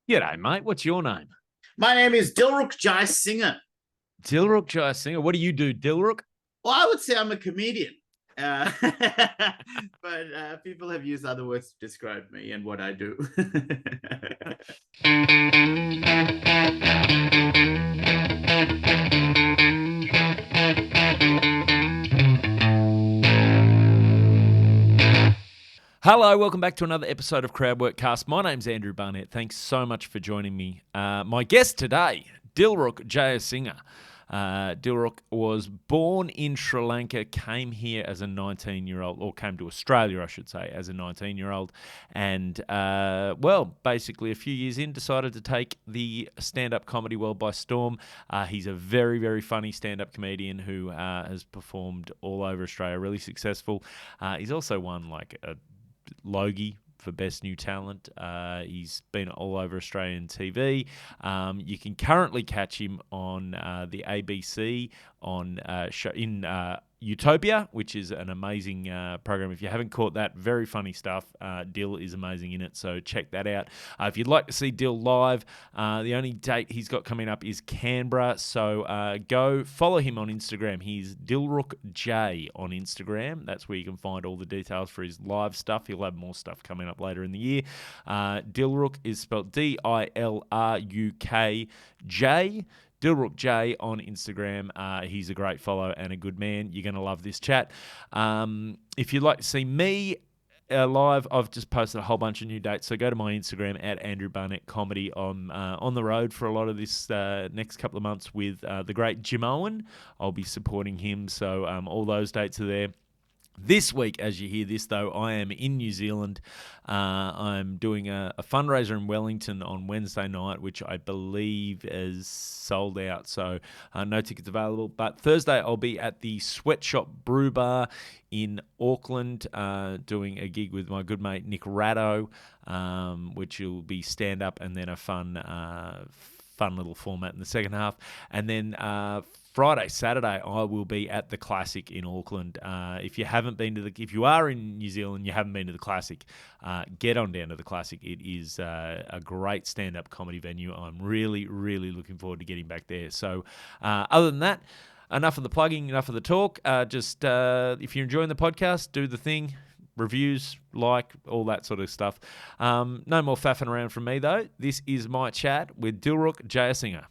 G'day, mate. What's your name? My name is Dilruk Jayasinha. Dilruk Jayasinha. What do you do, Dilruk? Well, I would say I'm a comedian, uh, but people have used other words to describe me and what I do. Hello, welcome back to another episode of Crowdworkcast. My name's Andrew Barnett. Thanks so much for joining me. My guest today, Dilruk Jayasinha. Dilruk was born in Sri Lanka, came here as a 19-year-old, or came to Australia, I should say, as a 19-year-old, and, basically a few years in, decided to take the stand-up comedy world by storm. He's a very, very funny stand-up comedian who has performed all over Australia, really successful. He's also won, like, a Logie for Best New Talent. He's been all over Australian TV. You can currently catch him on the ABC on in Utopia, which is an amazing program. If you haven't caught that, very funny stuff. Dill is amazing in it, so check that out. If you'd like to see Dill live, the only date he's got coming up is Canberra, so go follow him on Instagram. He's Dilruk J on Instagram. That's where you can find all the details for his live stuff. He'll have more stuff coming up later in the year. Dilruk is spelled Dilrukj. Dilruk J on Instagram. He's a great follow and a good man. You're going to love this chat. If you'd like to see me live, I've just posted a whole bunch of new dates. So go to my Instagram at Andrew Barnett Comedy. I'm on the road for a lot of this next couple of months with the great Jim Owen. I'll be supporting him. So all those dates are there. This week, as you hear this, though, I am in New Zealand. I'm doing a fundraiser in Wellington on Wednesday night, which I believe is sold out, so no tickets available. But Thursday, I'll be at the Sweatshop Brew Bar in Auckland doing a gig with my good mate Nick Ratto, which will be stand-up and then a fun little format in the second half. And then Friday, Saturday, I will be at the Classic in Auckland. If you are in New Zealand, you haven't been to the Classic, get on down to the Classic. It is a great stand-up comedy venue. I'm really, really looking forward to getting back there. So, other than that, enough of the plugging, enough of the talk. If you're enjoying the podcast, do the thing. Reviews, like, all that sort of stuff. No more faffing around from me, though. This is my chat with Dilruk Jayasinha.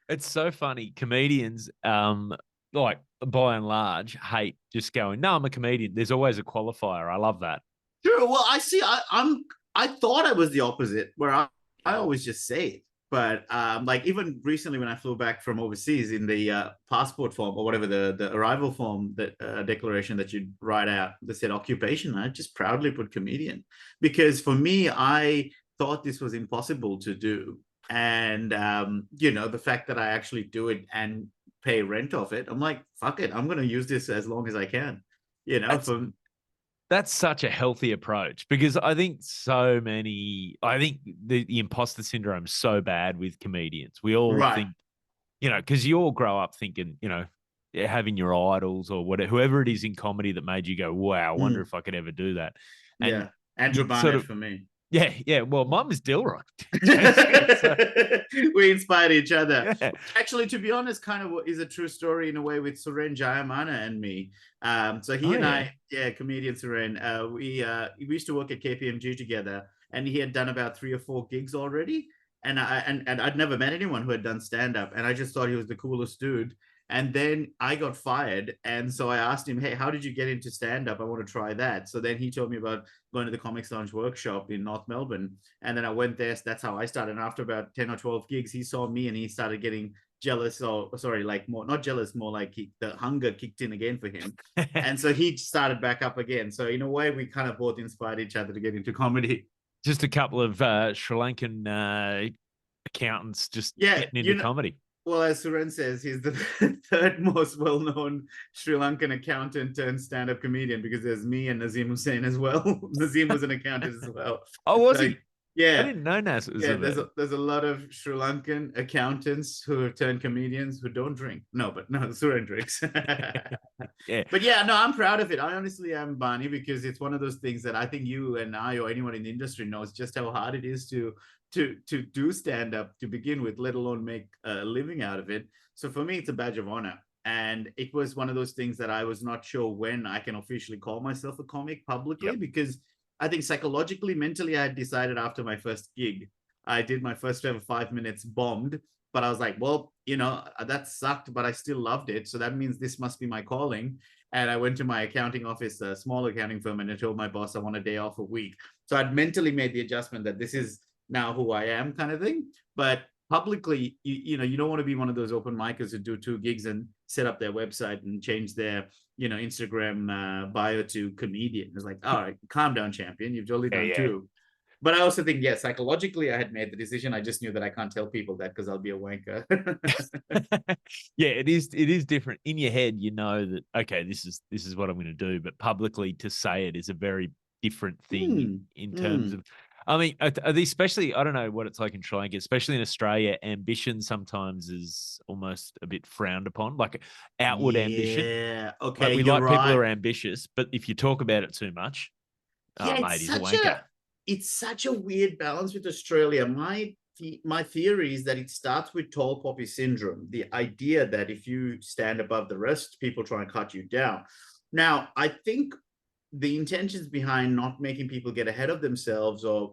It's so funny. Comedians, like by and large, hate just going, "No, I'm a comedian." There's always a qualifier. I love that. Sure. Well, I see. I thought I was the opposite, where I always just say it. But like even recently when I flew back from overseas in the passport form or whatever the arrival form that declaration that you write out that said occupation, I just proudly put comedian because for me I thought this was impossible to do. And the fact that I actually do it and pay rent off it, I'm like, fuck it, I'm going to use this as long as I can. That's, that's such a healthy approach because I think the imposter syndrome is so bad with comedians. We all right. think, because you all grow up thinking, having your idols or whatever, whoever it is in comedy that made you go, wow, I wonder if I could ever do that. And yeah, Andrew Barnett for me. Yeah. Well, mine was Dilruk. We inspired each other. Yeah. Actually, to be honest, kind of is a true story in a way with Suren Jayamana and me. So he and I, comedian Suren, we used to work at KPMG together, and he had done about 3 or 4 gigs already. And I'd never met anyone who had done stand up, and I just thought he was the coolest dude. And then I got fired. And so I asked him, hey, how did you get into stand up? I want to try that. So then he told me about going to the Comics Lounge workshop in North Melbourne. And then I went there. So that's how I started. And after about 10 or 12 gigs, he saw me and he started getting jealous, or sorry, like more, not jealous, more like the hunger kicked in again for him. And so he started back up again. So in a way, we kind of both inspired each other to get into comedy. Just a couple of Sri Lankan accountants just getting into comedy. Well, as Suren says, he's the third most well-known Sri Lankan accountant and stand-up comedian because there's me and Nazim Hussain as well. Nazim was an accountant as well. Oh, was he? I Yeah. didn't know NASA was Yeah, a verb. there's a lot of Sri Lankan accountants who have turned comedians who don't drink. No, but no, Suren drinks. Yeah. But yeah, no, I'm proud of it. I honestly am, Barney, because it's one of those things that I think you and I or anyone in the industry knows just how hard it is to do stand up to begin with, let alone make a living out of it. So for me, it's a badge of honor. And it was one of those things that I was not sure when I can officially call myself a comic publicly Yep. because I think psychologically, mentally, I had decided after my first gig, I did my first ever 5 minutes, bombed, but I was like, well, that sucked, but I still loved it. So that means this must be my calling. And I went to my accounting office, a small accounting firm, and I told my boss I want a day off a week. So I'd mentally made the adjustment that this is now who I am, kind of thing. But publicly, you don't want to be one of those open micers who do 2 gigs and set up their website and change their Instagram bio to comedian. It's like, all right, calm down, champion. You've only done Yeah. 2. But I also think, yeah, psychologically, I had made the decision. I just knew that I can't tell people that because I'll be a wanker. Yeah, it is different in your head. You know that, okay, this is what I'm going to do, but publicly to say it is a very different thing in terms of. I mean, are these, especially, I don't know what it's like in Sri Lanka, especially in Australia, ambition sometimes is almost a bit frowned upon, like outward ambition. Yeah. Like Okay, we you're like people who right. are ambitious, but if you talk about it too much, Yeah, mate, he's a wanker. it's such a weird balance with Australia. My theory is that it starts with tall poppy syndrome, the idea that if you stand above the rest, people try and cut you down. Now, I think the intentions behind not making people get ahead of themselves or,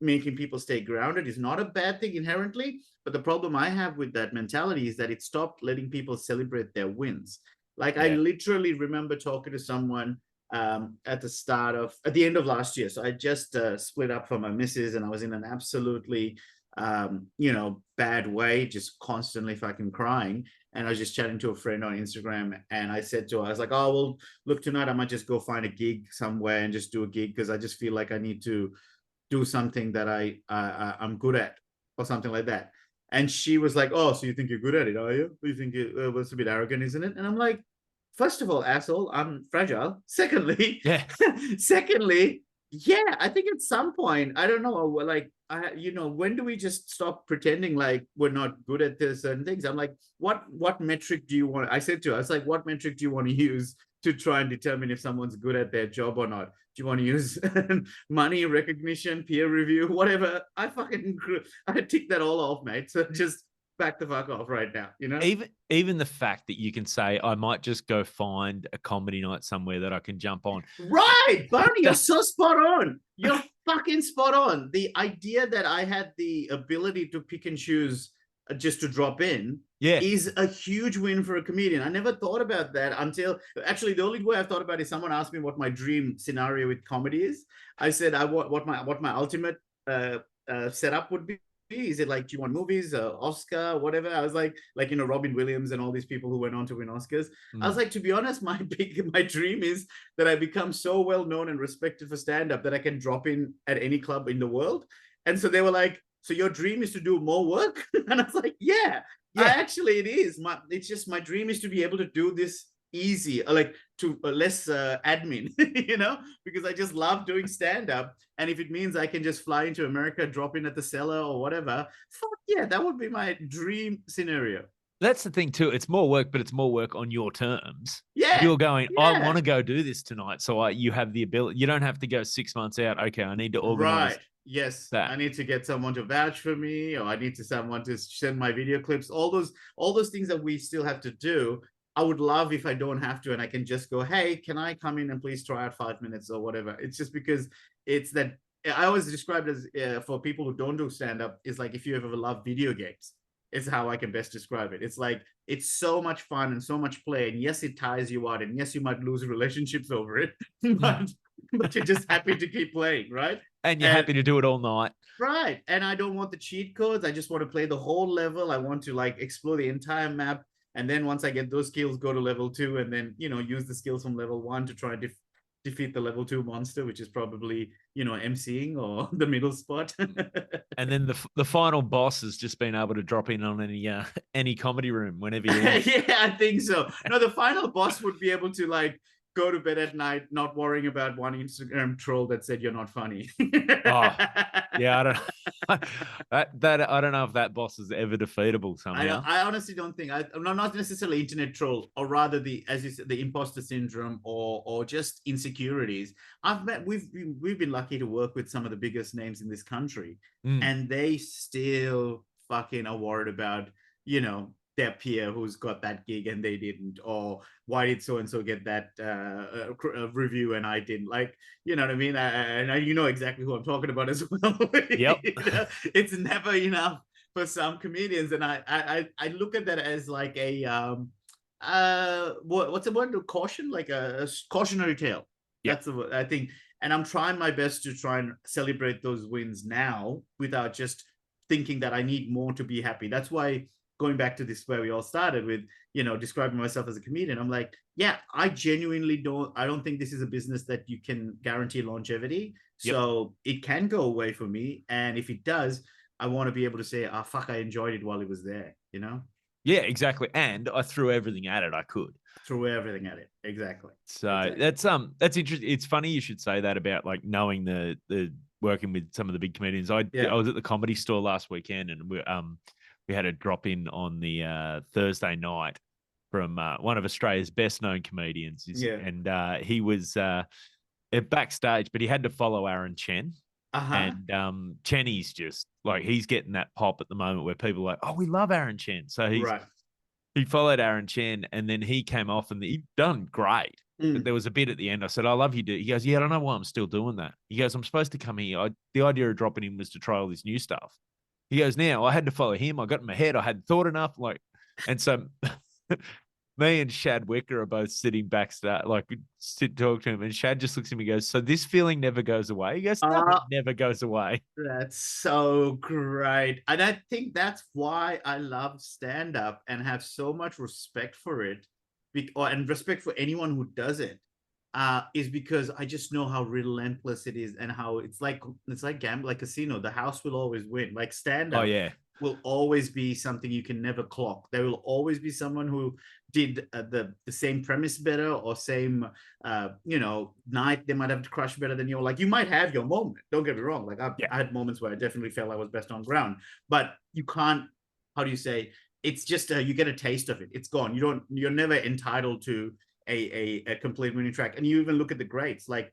making people stay grounded is not a bad thing inherently. But the problem I have with that mentality is that it stopped letting people celebrate their wins. Like I Yeah. literally remember talking to someone at the end of last year. So I just split up from my missus and I was in an absolutely, bad way, just constantly fucking crying. And I was just chatting to a friend on Instagram and I said to her, I was like, oh, well, look, tonight I might just go find a gig somewhere and just do a gig because I just feel like I need to do something that I'm good at or something like that. And she was like, oh, so you think you're good at it, are you? You think it was a bit arrogant, isn't it? And I'm like, first of all, asshole, I'm fragile. Secondly, Yeah. secondly, yeah, I think at some point, I don't know, like, when do we just stop pretending like we're not good at this certain things? I'm like, what metric do you want? I said to her, I was like, what metric do you want to use to try and determine if someone's good at their job or not? Do you want to use money, recognition, peer review, whatever? I tick that all off, mate. So just back the fuck off right now, Even the fact that you can say, I might just go find a comedy night somewhere that I can jump on. Right, Barney, you're so spot on. You're fucking spot on. The idea that I had the ability to pick and choose just to drop in is a huge win for a comedian. I never thought about that until actually the only way I've thought about it is someone asked me what my dream scenario with comedy is. I said what my ultimate setup would be. Is it like, do you want movies, Oscar, whatever? I was like Robin Williams and all these people who went on to win Oscars. I was like, to be honest, my dream is that I become so well known and respected for stand-up that I can drop in at any club in the world. And so they were like, so your dream is to do more work? And I was like, yeah. Actually it is. It's just my dream is to be able to do this easy, like to less admin, because I just love doing stand-up. And if it means I can just fly into America, drop in at the cellar or whatever, fuck yeah, that would be my dream scenario. That's the thing too. It's more work, but it's more work on your terms. Yeah. You're going, I want to go do this tonight. So you have the ability. You don't have to go 6 months out. Okay, I need to organize. Right. Yes. That. I need to get someone to vouch for me, or I need someone to send my video clips. All those things that we still have to do. I would love if I don't have to and I can just go, hey, can I come in and please try out 5 minutes or whatever? It's just because it's that I always describe it as for people who don't do stand-up, it's like if you ever love video games, it's how I can best describe it. It's like, it's so much fun and so much play. And yes, it tires you out. And yes, you might lose relationships over it, but you're just happy to keep playing, right? And you're happy to do it all night. Right. And I don't want the cheat codes. I just want to play the whole level. I want to like explore the entire map. And then once I get those skills, go to level 2 and then, use the skills from level 1 to try and defeat the level 2 monster, which is probably, emceeing or the middle spot. And then the final boss has just been able to drop in on any comedy room whenever you want. Yeah, I think so. No, the final boss would be able to like go to bed at night not worrying about one Instagram troll that said you're not funny. Oh, yeah, I don't that I don't know if that boss is ever defeatable somehow. I honestly don't think I'm not necessarily internet troll, or rather the, as you said, the imposter syndrome, or just insecurities. We've been lucky to work with some of the biggest names in this country, and they still fucking are worried about, their peer who's got that gig and they didn't, or why did so and so get that review and I didn't. Like, you know what I mean? And you know exactly who I'm talking about as well. Yep. It's never enough for some comedians, and I look at that as like a what's the word? Caution, like a cautionary tale. Yep. That's the, I think, and I'm trying my best to try and celebrate those wins now without just thinking that I need more to be happy. That's why, going back to this where we all started with, describing myself as a comedian, I'm like, yeah, I don't think this is a business that you can guarantee longevity. Yep. So it can go away for me, and if it does, I want to be able to say, fuck, I enjoyed it while it was there, Yeah, exactly. And I threw everything at it I could. Threw everything at it. Exactly. So exactly. That's interesting. It's funny you should say that about like knowing the working with some of the big comedians. I was at the Comedy Store last weekend, and we had a drop in on the Thursday night from one of Australia's best known comedians. And he was backstage, but he had to follow Aaron Chen. And Chenny's just like, he's getting that pop at the moment where people are like, oh, we love Aaron Chen. So he followed Aaron Chen, and then he came off and he'd done great. But there was a bit at the end. I said, I love you, dude. He goes, yeah, I don't know why I'm still doing that. He goes, I'm supposed to come here. The idea of dropping him was to try all this new stuff. He goes, now I had to follow him. I got in my head. I hadn't thought enough. And so me and Shad Wicker are both sitting backstage, talk to him. And Shad just looks at me and goes, so this feeling never goes away? He goes, no, it never goes away. That's so great. And I think that's why I love stand-up and have so much respect for it, and respect for anyone who does it, is because I just know how relentless it is, and how it's like gambling, like casino. The house will always win. Like stand-up will always be something you can never clock. There will always be someone who did the same premise better, or same night. They might have to crush better than you. Like, you might have your moment, don't get me wrong. Like I had moments where I definitely felt I was best on ground, but you can't, how do you say, it's just you get a taste of it. It's gone. You're never entitled to a complete winning track. And you even look at the greats, like,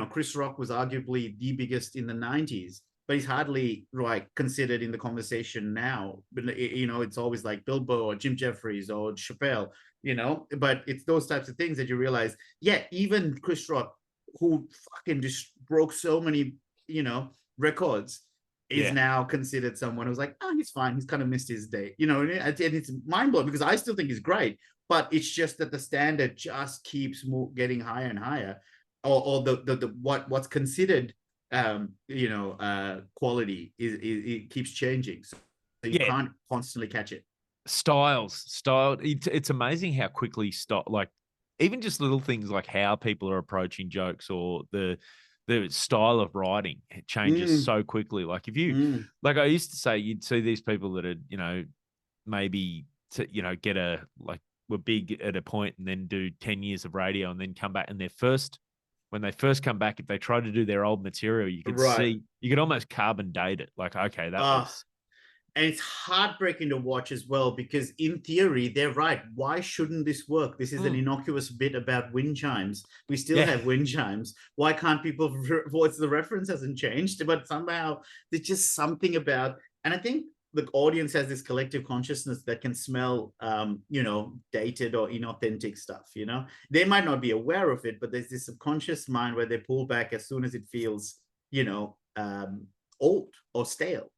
Chris Rock was arguably the biggest in the 90s, but he's hardly considered in the conversation now. But it's always like Bilbo or Jim Jeffries or Chappelle, but it's those types of things that you realize, even Chris Rock, who fucking just broke so many, records, is now considered someone who's like, he's fine. He's kind of missed his day, and it's mind blowing, because I still think he's great, but it's just that the standard just keeps getting higher and higher, or the what's considered quality it keeps changing, so you can't constantly catch it. Style. It's amazing how quickly even just little things like how people are approaching jokes, or the style of writing, it changes so quickly. Like if you like, I used to say, you'd see these people that are maybe get were big at a point and then do 10 years of radio and then come back, and when they first come back, if they try to do their old material, you could see, you could almost carbon date it. Like, okay, that was. And it's heartbreaking to watch as well, because in theory, they're right. Why shouldn't this work? This is an innocuous bit about wind chimes. We still have wind chimes. Why can't people, what's the reference hasn't changed, but somehow there's just something about, and I think the audience has this collective consciousness that can smell, dated or inauthentic stuff, They might not be aware of it, but there's this subconscious mind where they pull back as soon as it feels, old or stale,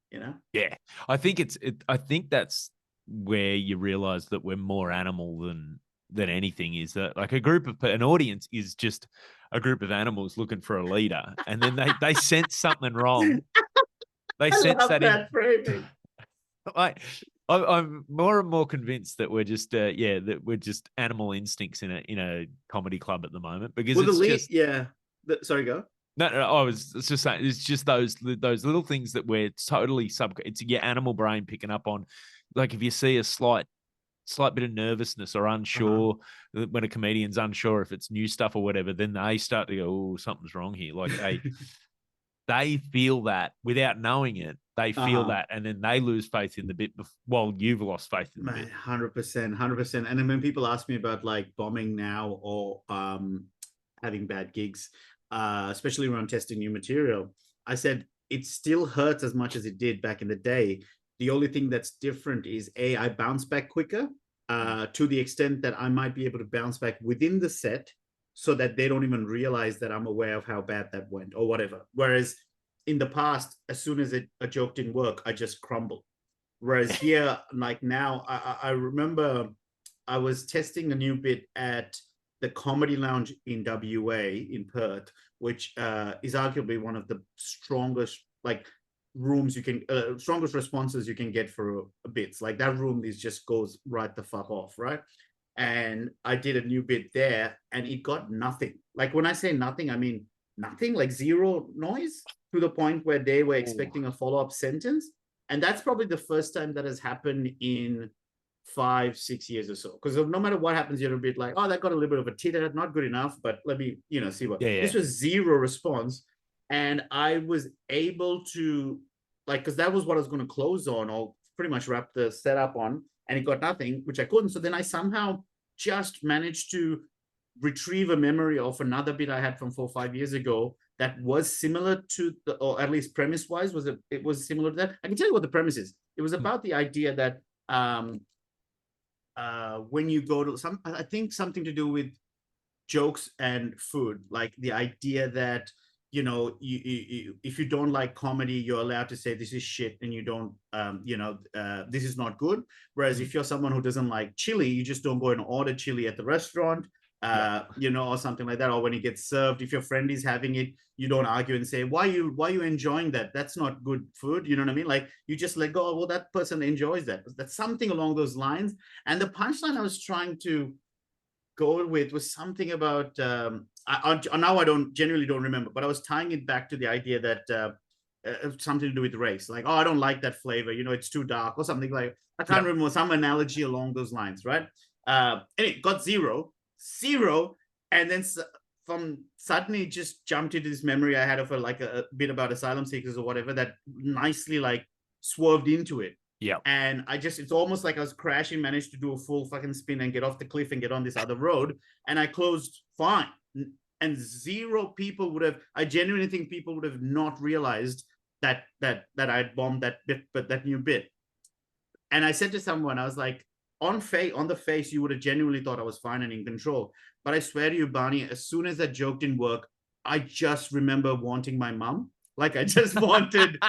Yeah, I think I think that's where you realize that we're more animal than anything. Is that like an audience is just a group of animals looking for a leader, and then they sense something wrong. They sense that framing. I'm more and more convinced that we're just that we're just animal instincts in a comedy club at the moment, because sorry, go. No, I was just saying, it's just those little things that we're totally it's your animal brain picking up on. Like if you see a slight slight bit of nervousness or unsure. When a comedian's unsure if it's new stuff or whatever, then they start to go, oh, something's wrong here. Like they feel that without knowing it. They feel that, and then they lose faith in the bit. While you've lost faith in the bit. 100%, 100%. And then when people ask me about like bombing now or having bad gigs, especially around testing new material, I said it still hurts as much as it did back in the day. The only thing that's different is I bounce back quicker to the extent that I might be able to bounce back within the set so that they don't even realize that I'm aware of how bad that went or whatever. Whereas in the past, as soon as a joke didn't work, I just crumbled. Whereas here, like now, I remember I was testing a new bit at the Comedy Lounge in WA in Perth, which is arguably one of the strongest like rooms you can, strongest responses you can get for bits. Like that room is just goes right the fuck off, right? And I did a new bit there, and it got nothing. Like when I say nothing, I mean nothing, like zero noise, to the point where they were expecting a follow-up sentence. And that's probably the first time that has happened in 5-6 years or so. Because no matter what happens, you're a bit like, oh, that got a little bit of a titter, not good enough, but let me, see what. This was zero response. And I was able to, like, because that was what I was going to close on or pretty much wrap the setup on, and it got nothing, which I couldn't. So then I somehow just managed to retrieve a memory of another bit I had from 4 or 5 years ago that was similar to the, or at least premise wise it was similar to that. I can tell you what the premise is. It was about the idea that when you go to I think something to do with jokes and food, like the idea that you if you don't like comedy, you're allowed to say this is shit, and you don't this is not good. Whereas if you're someone who doesn't like chili, you just don't go and order chili at the restaurant. Or something like that. Or when it gets served, if your friend is having it, you don't argue and say, why you enjoying that? That's not good food. You know what I mean? Like you just let go, well, that person enjoys that. That's something along those lines. And the punchline I was trying to go with was something about, now I generally don't remember, but I was tying it back to the idea that something to do with race. Like, oh, I don't like that flavor. It's too dark or something like, I can't remember, some analogy along those lines, right? And it got zero, and then from suddenly just jumped into this memory I had of a bit about asylum seekers or whatever that nicely like swerved into it. Yeah. And it's almost like I was crashing, managed to do a full fucking spin and get off the cliff and get on this other road, and I closed fine. And zero people I genuinely think people would have not realized that I'd bombed that bit, but that new bit. And I said to someone, I was like, on the face, you would have genuinely thought I was fine and in control. But I swear to you, Barney, as soon as that joke didn't work, I just remember wanting my mum. Like I just wanted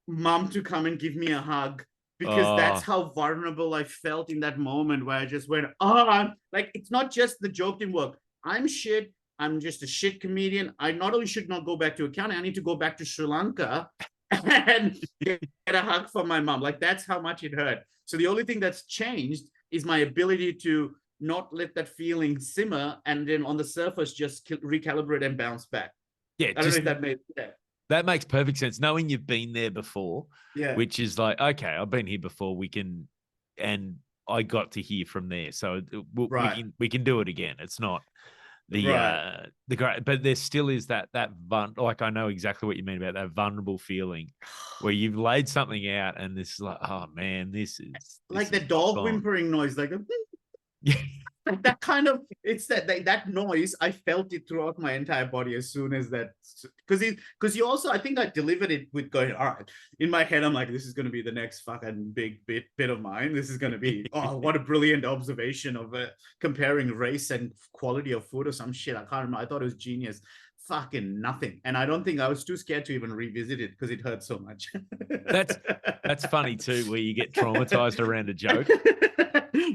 mum to come and give me a hug, because that's how vulnerable I felt in that moment, where I just went, like, it's not just the joke didn't work. I'm shit. I'm just a shit comedian. I not only should not go back to accounting, I need to go back to Sri Lanka and get a hug from my mom. Like that's how much it hurt. So the only thing that's changed is my ability to not let that feeling simmer, and then on the surface just recalibrate and bounce back. Yeah, I don't know if that made that makes perfect sense. Knowing you've been there before, which is like, okay, I've been here before. And I got to hear from there, so we can do it again. It's not the great, but there still is that like I know exactly what you mean about that vulnerable feeling where you've laid something out and this is like, oh man, this is like the dog whimpering noise, like like that kind of, it's that noise. I felt it throughout my entire body as soon as that, because you also, I think I delivered it with going, all right, in my head I'm like, this is going to be the next fucking big bit of mine. This is going to be, oh, what a brilliant observation of comparing race and quality of food or some shit. I can't remember. I thought it was genius. Fucking nothing. And I don't think, I was too scared to even revisit it because it hurt so much. That's funny too, where you get traumatized around a joke.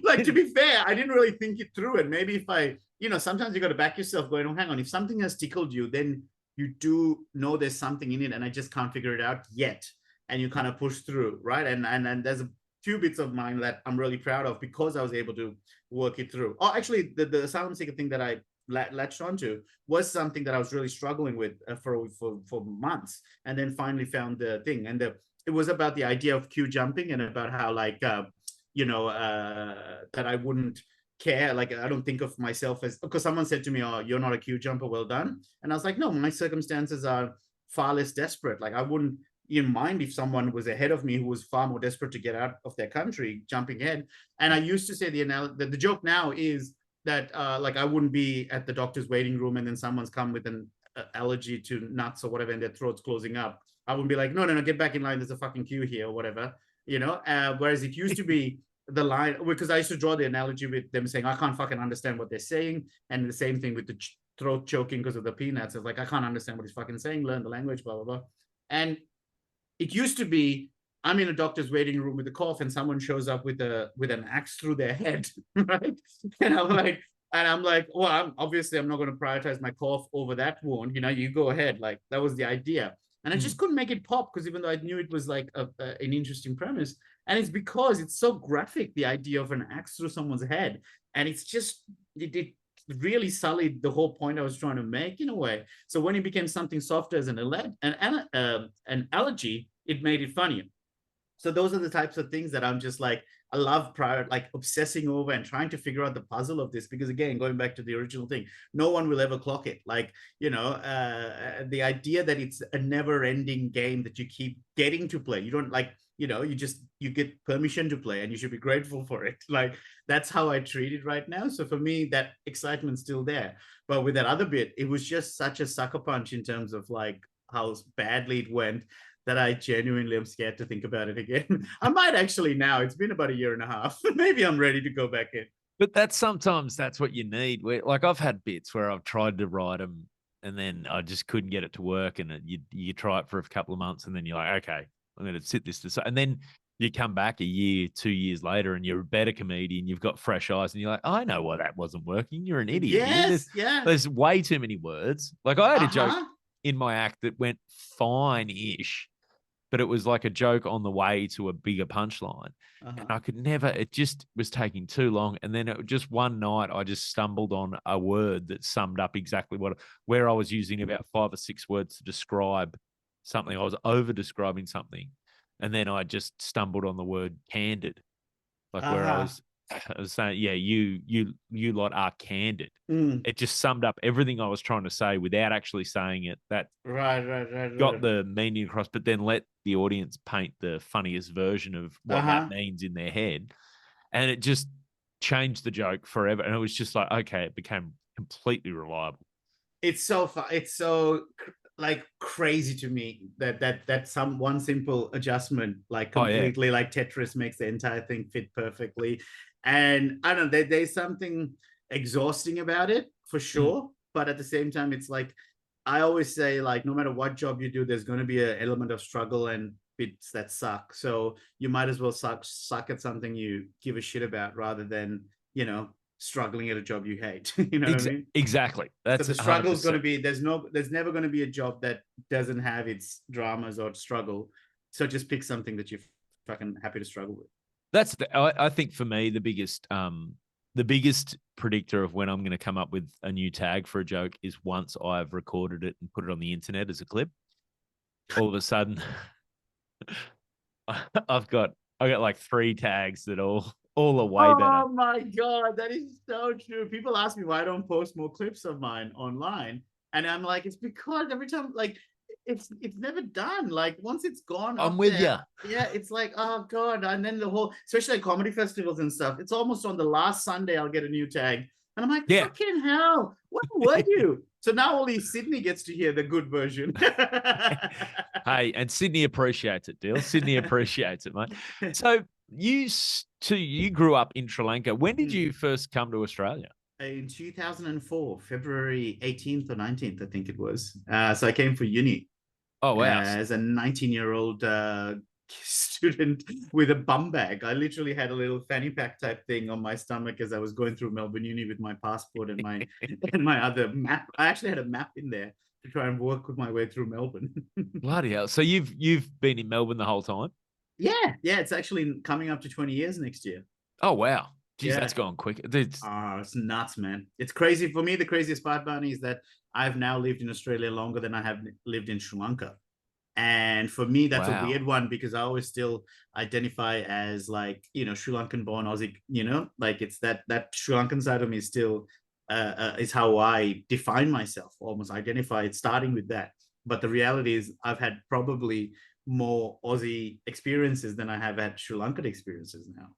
Like, to be fair, I didn't really think it through. And maybe if I, sometimes you got to back yourself going, oh, hang on, if something has tickled you, then you do know there's something in it and I just can't figure it out yet. And you kind of push through, right? And there's a few bits of mine that I'm really proud of because I was able to work it through. Oh, actually, the asylum seeker thing that I latched onto was something that I was really struggling with for months, and then finally found the thing. And it was about the idea of queue jumping and about how, like, that I wouldn't care. Like, I don't think of myself as, because someone said to me, "Oh, you're not a queue jumper, well done." And I was like, no, my circumstances are far less desperate. Like, I wouldn't even mind if someone was ahead of me who was far more desperate to get out of their country, jumping ahead. And I used to say the joke now is that like, I wouldn't be at the doctor's waiting room and then someone's come with an allergy to nuts or whatever and their throat's closing up. I wouldn't be like, no, no, no, get back in line, there's a fucking queue here or whatever, whereas it used to be the line, because I used to draw the analogy with them saying, I can't fucking understand what they're saying. And the same thing with the throat choking because of the peanuts. It's like, I can't understand what he's fucking saying, learn the language, blah, blah, blah. And it used to be, I'm in a doctor's waiting room with a cough and someone shows up with an axe through their head, right? And I'm like, well, obviously I'm not going to prioritize my cough over that wound. You go ahead. Like, that was the idea. And I just couldn't make it pop, because even though I knew it was like an interesting premise, and it's because it's so graphic, the idea of an axe through someone's head. And it's just, it really sullied the whole point I was trying to make in a way. So when it became something softer as an allergy, it made it funnier. So those are the types of things that I'm just like, I love like obsessing over and trying to figure out the puzzle of this, because again, going back to the original thing, no one will ever clock it. Like, the idea that it's a never ending game that you keep getting to play. You don't like, you get permission to play and you should be grateful for it. Like, that's how I treat it right now. So for me, that excitement's still there. But with that other bit, it was just such a sucker punch in terms of like how badly it went, that I genuinely am scared to think about it again. I might actually now. It's been about a year and a half. Maybe I'm ready to go back in. But sometimes that's what you need. Like, I've had bits where I've tried to write them and then I just couldn't get it to work. And you try it for a couple of months and then you're like, okay, I'm going to sit this to. And then you come back a year, 2 years later, and you're a better comedian. You've got fresh eyes, and you're like, I know why that wasn't working. You're an idiot. Yes, There's way too many words. Like, I had a joke in my act that went fine-ish, but it was like a joke on the way to a bigger punchline. And I could never, it just was taking too long. And then just one night, I just stumbled on a word that summed up exactly where I was using about 5 or 6 words to describe something. I was over describing something. And then I just stumbled on the word candid, like where I was saying, yeah, you lot are candid. It just summed up everything I was trying to say without actually saying it. That got the meaning across, but then let the audience paint the funniest version of what that means in their head. And it just changed the joke forever. And it was just like, okay, it became completely reliable. It's so fun. It's so like crazy to me that some one simple adjustment, like completely like Tetris, makes the entire thing fit perfectly. And I don't know, there's something exhausting about it for sure. But at the same time, it's like, I always say, like, no matter what job you do, there's going to be an element of struggle and bits that suck. So you might as well suck at something you give a shit about, rather than, struggling at a job you hate. You know what I mean? Exactly. That's so the struggle is going to be, there's never going to be a job that doesn't have its dramas or struggle. So just pick something that you're fucking happy to struggle with. That's I think for me, the biggest predictor of when I'm going to come up with a new tag for a joke is once I've recorded it and put it on the internet as a clip. All of a sudden, I've got like 3 tags that all are way better. Oh my God, that is so true. People ask me why I don't post more clips of mine online. And I'm like, it's because every time, like, it's never done. Like, once it's gone, I'm with you. Yeah, it's like, oh God. And then the whole, especially like comedy festivals and stuff, it's almost on the last Sunday I'll get a new tag. And I'm like, fucking hell, what were you? So now only Sydney gets to hear the good version. Hey, and Sydney appreciates it, Dil. Sydney appreciates it, mate. So you grew up in Sri Lanka. When did you first come to Australia? In 2004, February 18th or 19th, I think it was. So I came for uni. Oh, wow. As a 19-year-old student with a bum bag. I literally had a little fanny pack type thing on my stomach as I was going through Melbourne Uni with my passport and my and my other map. I actually had a map in there to try and work with my way through Melbourne. Bloody hell. So you've been in Melbourne the whole time? Yeah. It's actually coming up to 20 years next year. Oh, wow. Jeez, that's gone quick. It's nuts, man. It's crazy. For me, the craziest part, Barney, is that I've now lived in Australia longer than I have lived in Sri Lanka. And for me, that's a Wow. weird one because I always still identify as like, Sri Lankan born Aussie, like it's that Sri Lankan side of me is still, is how I define myself, almost identify it starting with that. But the reality is I've had probably more Aussie experiences than I have had Sri Lankan experiences now.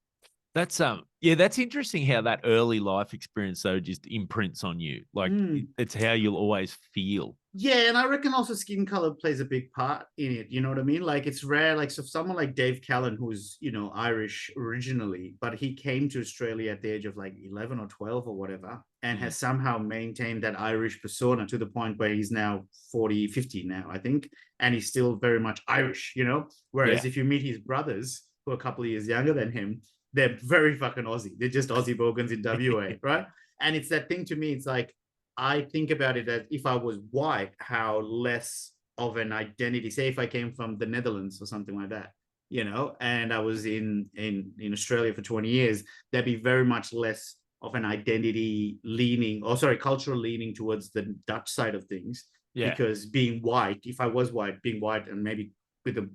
That's yeah, that's interesting how that early life experience though just imprints on you. Like it's how you'll always feel. Yeah, and I reckon also skin color plays a big part in it. You know what I mean? Like it's rare, like so someone like Dave Callan, who's Irish originally, but he came to Australia at the age of like 11 or 12 or whatever, and has somehow maintained that Irish persona to the point where he's now 40, 50 now, I think, and he's still very much Irish, Whereas if you meet his brothers, who are a couple of years younger than him, they're very fucking Aussie. They're just Aussie Bogans in WA, right? And it's that thing to me, it's like I think about it as if I was white, how less of an identity, say if I came from the Netherlands or something like that, and I was in Australia for 20 years, there'd be very much less of an identity leaning, or sorry, cultural leaning towards the Dutch side of things. Yeah. Because being white, if I was white, being white and maybe with a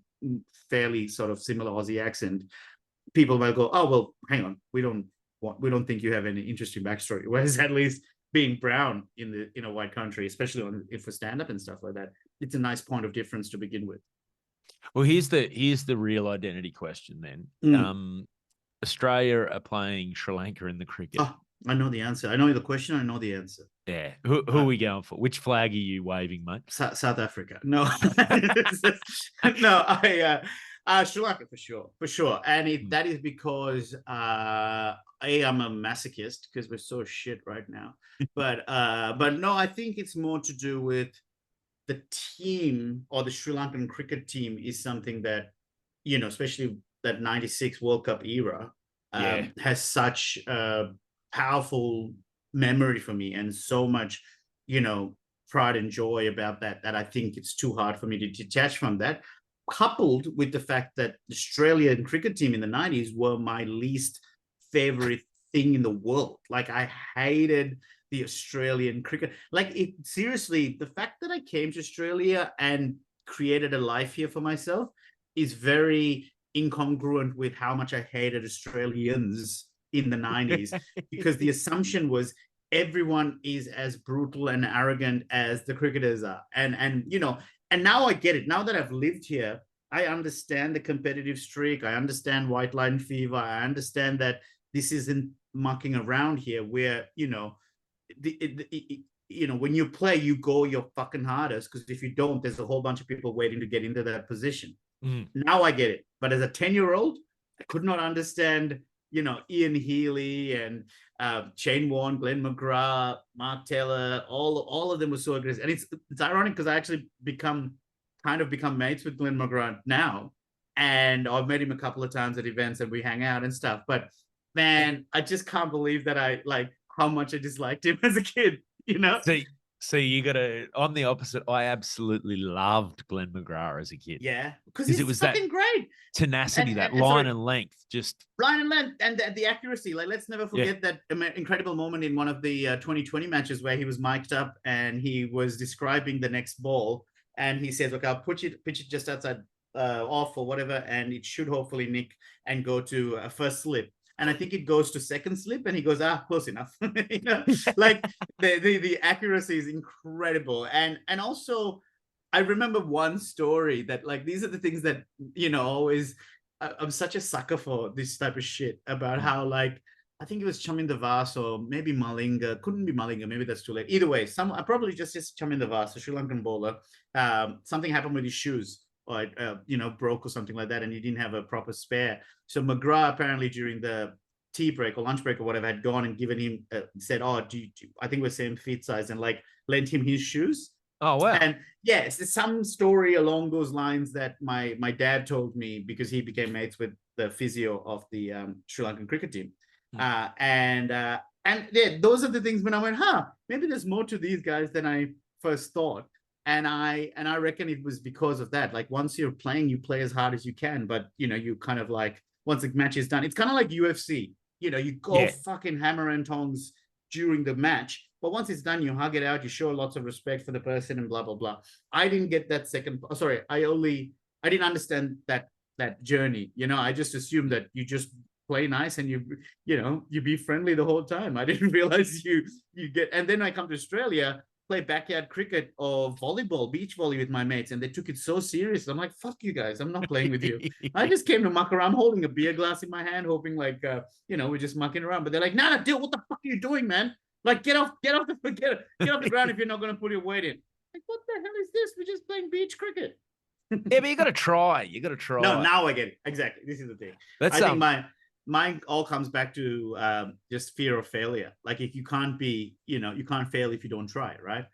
fairly sort of similar Aussie accent, people might go, oh, well, hang on, we don't think you have any interesting backstory. Whereas at least being brown in a white country, especially for stand-up and stuff like that, it's a nice point of difference to begin with. Well, here's the real identity question then. Australia are playing Sri Lanka in the cricket. Oh, I know the answer. I know the question. I know the answer. Yeah. Who are we going for? Which flag are you waving, mate? South Africa. No, no, Sri Lanka for sure, and that is because I'm a masochist because we're so shit right now, but no, I think it's more to do with the team, or the Sri Lankan cricket team is something that especially that '96 World Cup era has such a powerful memory for me, and so much pride and joy about that I think it's too hard for me to detach from that, coupled with the fact that the Australian cricket team in the 90s were my least favorite thing in the world. Like I hated the Australian cricket. Like seriously, the fact that I came to Australia and created a life here for myself is very incongruent with how much I hated Australians in the 90s, because the assumption was everyone is as brutal and arrogant as the cricketers are. And now I get it. Now that I've lived here, I understand the competitive streak. I understand white line fever. I understand that this isn't mucking around here, where, when you play, you go your fucking hardest, because if you don't, there's a whole bunch of people waiting to get into that position. Now I get it. But as a 10-year-old, I could not understand, Ian Healy and Shane Warne, Glenn McGrath, Mark Taylor, all of them were so aggressive. And it's ironic because I actually become mates with Glenn McGrath now. And I've met him a couple of times at events and we hang out and stuff. But man, I just can't believe that I like how much I disliked him as a kid, See, you gotta. I'm the opposite. I absolutely loved Glenn McGrath as a kid. Yeah, because it was fucking great tenacity, that line and length, just line and length, and the accuracy. Like, let's never forget that incredible moment in one of the 2020 matches where he was mic'd up and he was describing the next ball, and he says, "Look, I'll pitch it just outside off or whatever, and it should hopefully nick and go to a first slip." And I think it goes to second slip, and he goes, close enough. Like the accuracy is incredible. And also, I remember one story that, like, these are the things that, always, I'm such a sucker for this type of shit about how, like, I think it was Chaminda Vas or maybe Malinga. Couldn't be Malinga. Maybe that's too late. Either way, I probably just Chaminda Vas, a Sri Lankan bowler. Something happened with his shoes, or broke or something like that, and he didn't have a proper spare. So McGrath apparently during the tea break or lunch break or whatever had gone and given him, said, "Oh, I think we're same feet size," and like lent him his shoes. Oh wow! And yes, it's some story along those lines that my dad told me, because he became mates with the physio of the Sri Lankan cricket team. And yeah, those are the things when I went, maybe there's more to these guys than I first thought. And I reckon it was because of that. Like, once you're playing, you play as hard as you can, but you kind of like, once the match is done, it's kind of like UFC. You go fucking hammer and tongs during the match, But once it's done, you hug it out, you show lots of respect for the person and blah, blah, blah. I didn't get that second. Oh, sorry. I didn't understand that journey. I just assumed that you just play nice and you be friendly the whole time. I didn't realize you get, and then I come to Australia, play backyard cricket or volleyball, beach volley with my mates, and they took it so serious. I'm like, fuck you guys, I'm not playing with you. I just came to muck around holding a beer glass in my hand, hoping like, we're just mucking around. But they're like, nah, dude, what the fuck are you doing, man? Like, get off the ground if you're not going to put your weight in. Like, what the hell is this? We're just playing beach cricket. Yeah, but you got to try. You got to try. No, now I get it. Exactly. This is the thing. I think mine all comes back to just fear of failure. Like if you can't you can't fail if you don't try, right?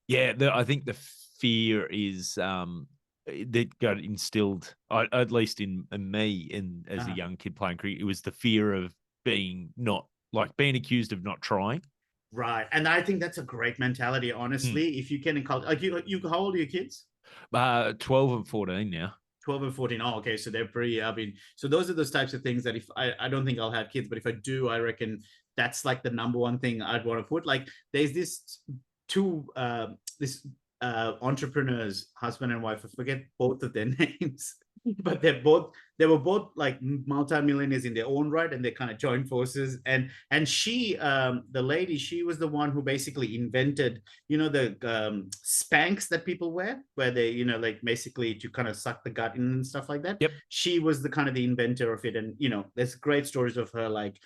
Yeah, I think the fear is that got instilled, at least in me, as a young kid playing cricket. It was the fear of being accused of not trying. Right, and I think that's a great mentality. Honestly, if you can like you, how old are your kids? 12 and 14 now. 12 and 14. Oh, okay. So they're pretty, so those are those types of things that if I don't think I'll have kids, but if I do, I reckon that's like the number one thing I'd want to put. Like there's this entrepreneurs, husband and wife, I forget both of their names, but they were both like multimillionaires in their own right, and they kind of joined forces. And she, the lady, she was the one who basically invented, the Spanx that people wear, where they, like basically to kind of suck the gut in and stuff like that. Yep. She was the kind of the inventor of it, and there's great stories of her like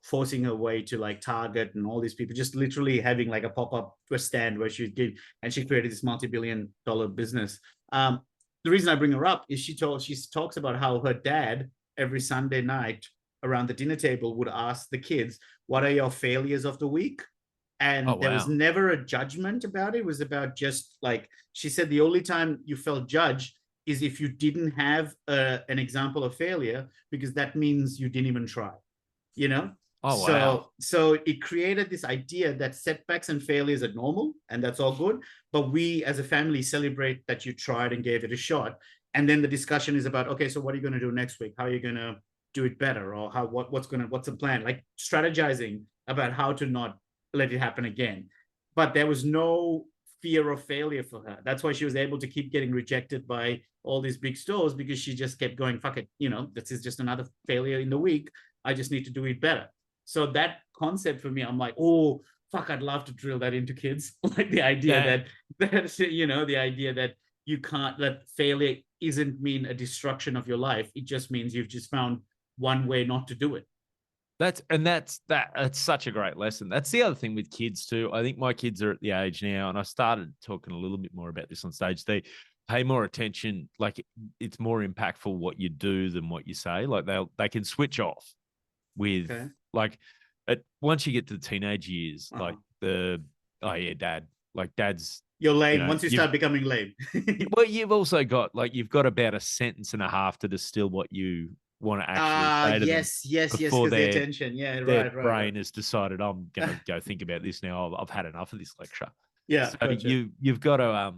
forcing her way to like Target and all these people, just literally having like a pop-up stand where she did, and she created this multi-billion-dollar business. The reason I bring her up is she talks about how her dad every Sunday night around the dinner table would ask the kids, what are your failures of the week? And there was never a judgment about it. It was about just like, she said, the only time you felt judged is if you didn't have an example of failure, because that means you didn't even try. So it created this idea that setbacks and failures are normal and that's all good, but we as a family celebrate that you tried and gave it a shot. And then the discussion is about, okay, so what are you going to do next week? How are you going to do it better? Or what's the plan? Like strategizing about how to not let it happen again. But there was no fear of failure for her. That's why she was able to keep getting rejected by all these big stores, because she just kept going, fuck it, this is just another failure in the week. I just need to do it better. So that concept for me, I'm like, oh, fuck, I'd love to drill that into kids. Like the idea that the idea that you can't, that failure isn't mean a destruction of your life. It just means you've just found one way not to do it. That's such a great lesson. That's the other thing with kids too. I think my kids are at the age now, and I started talking a little bit more about this on stage. They pay more attention. Like it's more impactful what you do than what you say. Like they can switch off with once you get to the teenage years, like dad's you're lame. Once you start becoming lame. Well, you've also got you've got about a sentence and a half to distill what you want to actually say to them. Yes, because the attention. Yeah, their brain has decided, I'm going to go think about this now. I've had enough of this lecture. Yeah, so gotcha. You've got to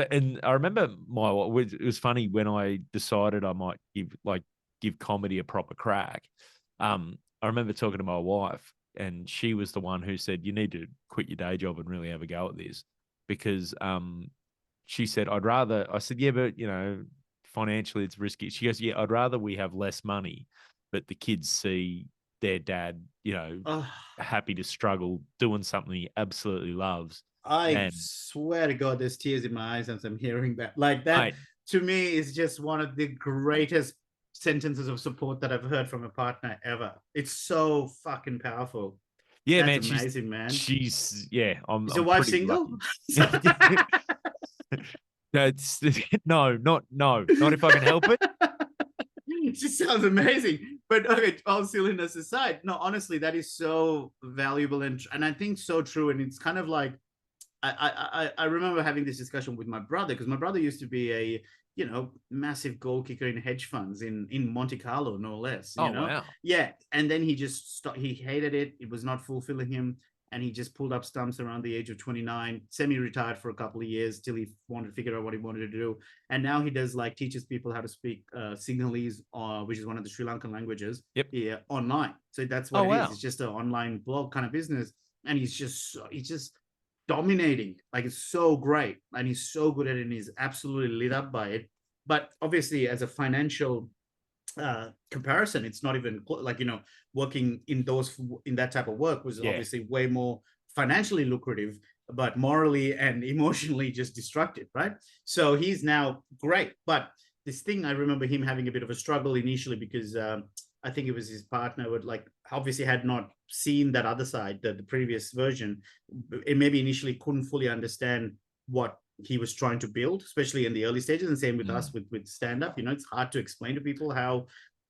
and I remember it was funny when I decided I might give comedy a proper crack. I remember talking to my wife, and she was the one who said, you need to quit your day job and really have a go at this, because she said, I said, yeah, but financially it's risky. She goes, yeah, I'd rather we have less money, but the kids see their dad, happy to struggle doing something he absolutely loves. I swear to God, there's tears in my eyes as I'm hearing that. Like that, right. To me, is just one of the greatest sentences of support that I've heard from a partner ever. It's so fucking powerful. Yeah, that's man. Amazing, man. She's Is your wife single? No, not if I can help it. She sounds amazing. But okay, all silliness aside, no, honestly, that is so valuable and I think so true. And it's kind of like, I remember having this discussion with my brother, because my brother used to be a massive goal kicker in hedge funds in Monte Carlo, no less. Wow. Yeah, and then he just stopped. He hated it. It was not fulfilling him, and he just pulled up stumps around the age of 29, semi-retired for a couple of years till he wanted to figure out what he wanted to do. And now he does teaches people how to speak Sinhalese, which is one of the Sri Lankan languages. Yep. Yeah, online. So that's what it is. It's just an online blog kind of business. and he's just dominating. Like, it's so great, and he's so good at it, and he's absolutely lit up by it. But obviously, as a financial comparison, it's not even like, working in that type of work was Yeah. obviously way more financially lucrative, but morally and emotionally just destructive, right? So he's now great. But this thing, I remember him having a bit of a struggle initially because I think it was his partner would, like, obviously had not seen that other side, the previous version. It maybe initially couldn't fully understand what he was trying to build, especially in the early stages. And same with us with stand-up. It's hard to explain to people how,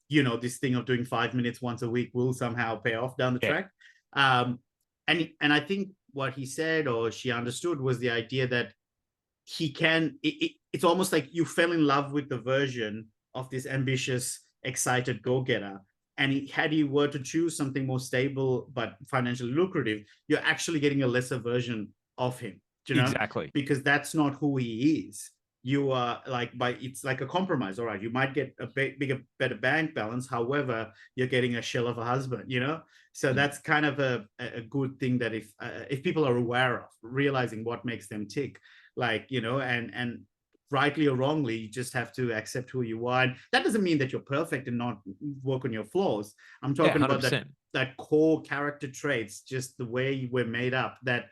this thing of doing 5 minutes once a week will somehow pay off down the track. And I think what he said, or she understood, was the idea that he can, it's almost like you fell in love with the version of this ambitious, excited go-getter. And had he were to choose something more stable but financially lucrative, you're actually getting a lesser version of him. Exactly. Because that's not who he is. You are like, it's like a compromise. All right, you might get a bigger, better bank balance. However, you're getting a shell of a husband, So that's kind of a good thing, that if people are aware of, realizing what makes them tick, like, and rightly or wrongly, you just have to accept who you are. And that doesn't mean that you're perfect and not work on your flaws. I'm talking about that core character traits, just the way we're made up, that,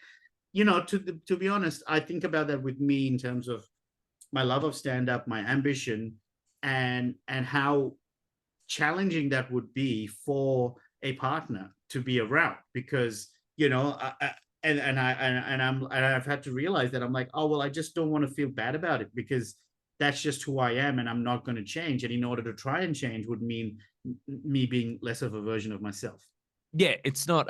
to be honest, I think about that with me in terms of my love of stand-up, my ambition, and how challenging that would be for a partner to be around, because, I've had to realize that I'm like, oh, well, I just don't want to feel bad about it, because that's just who I am, and I'm not going to change. And in order to try and change would mean me being less of a version of myself. Yeah, it's not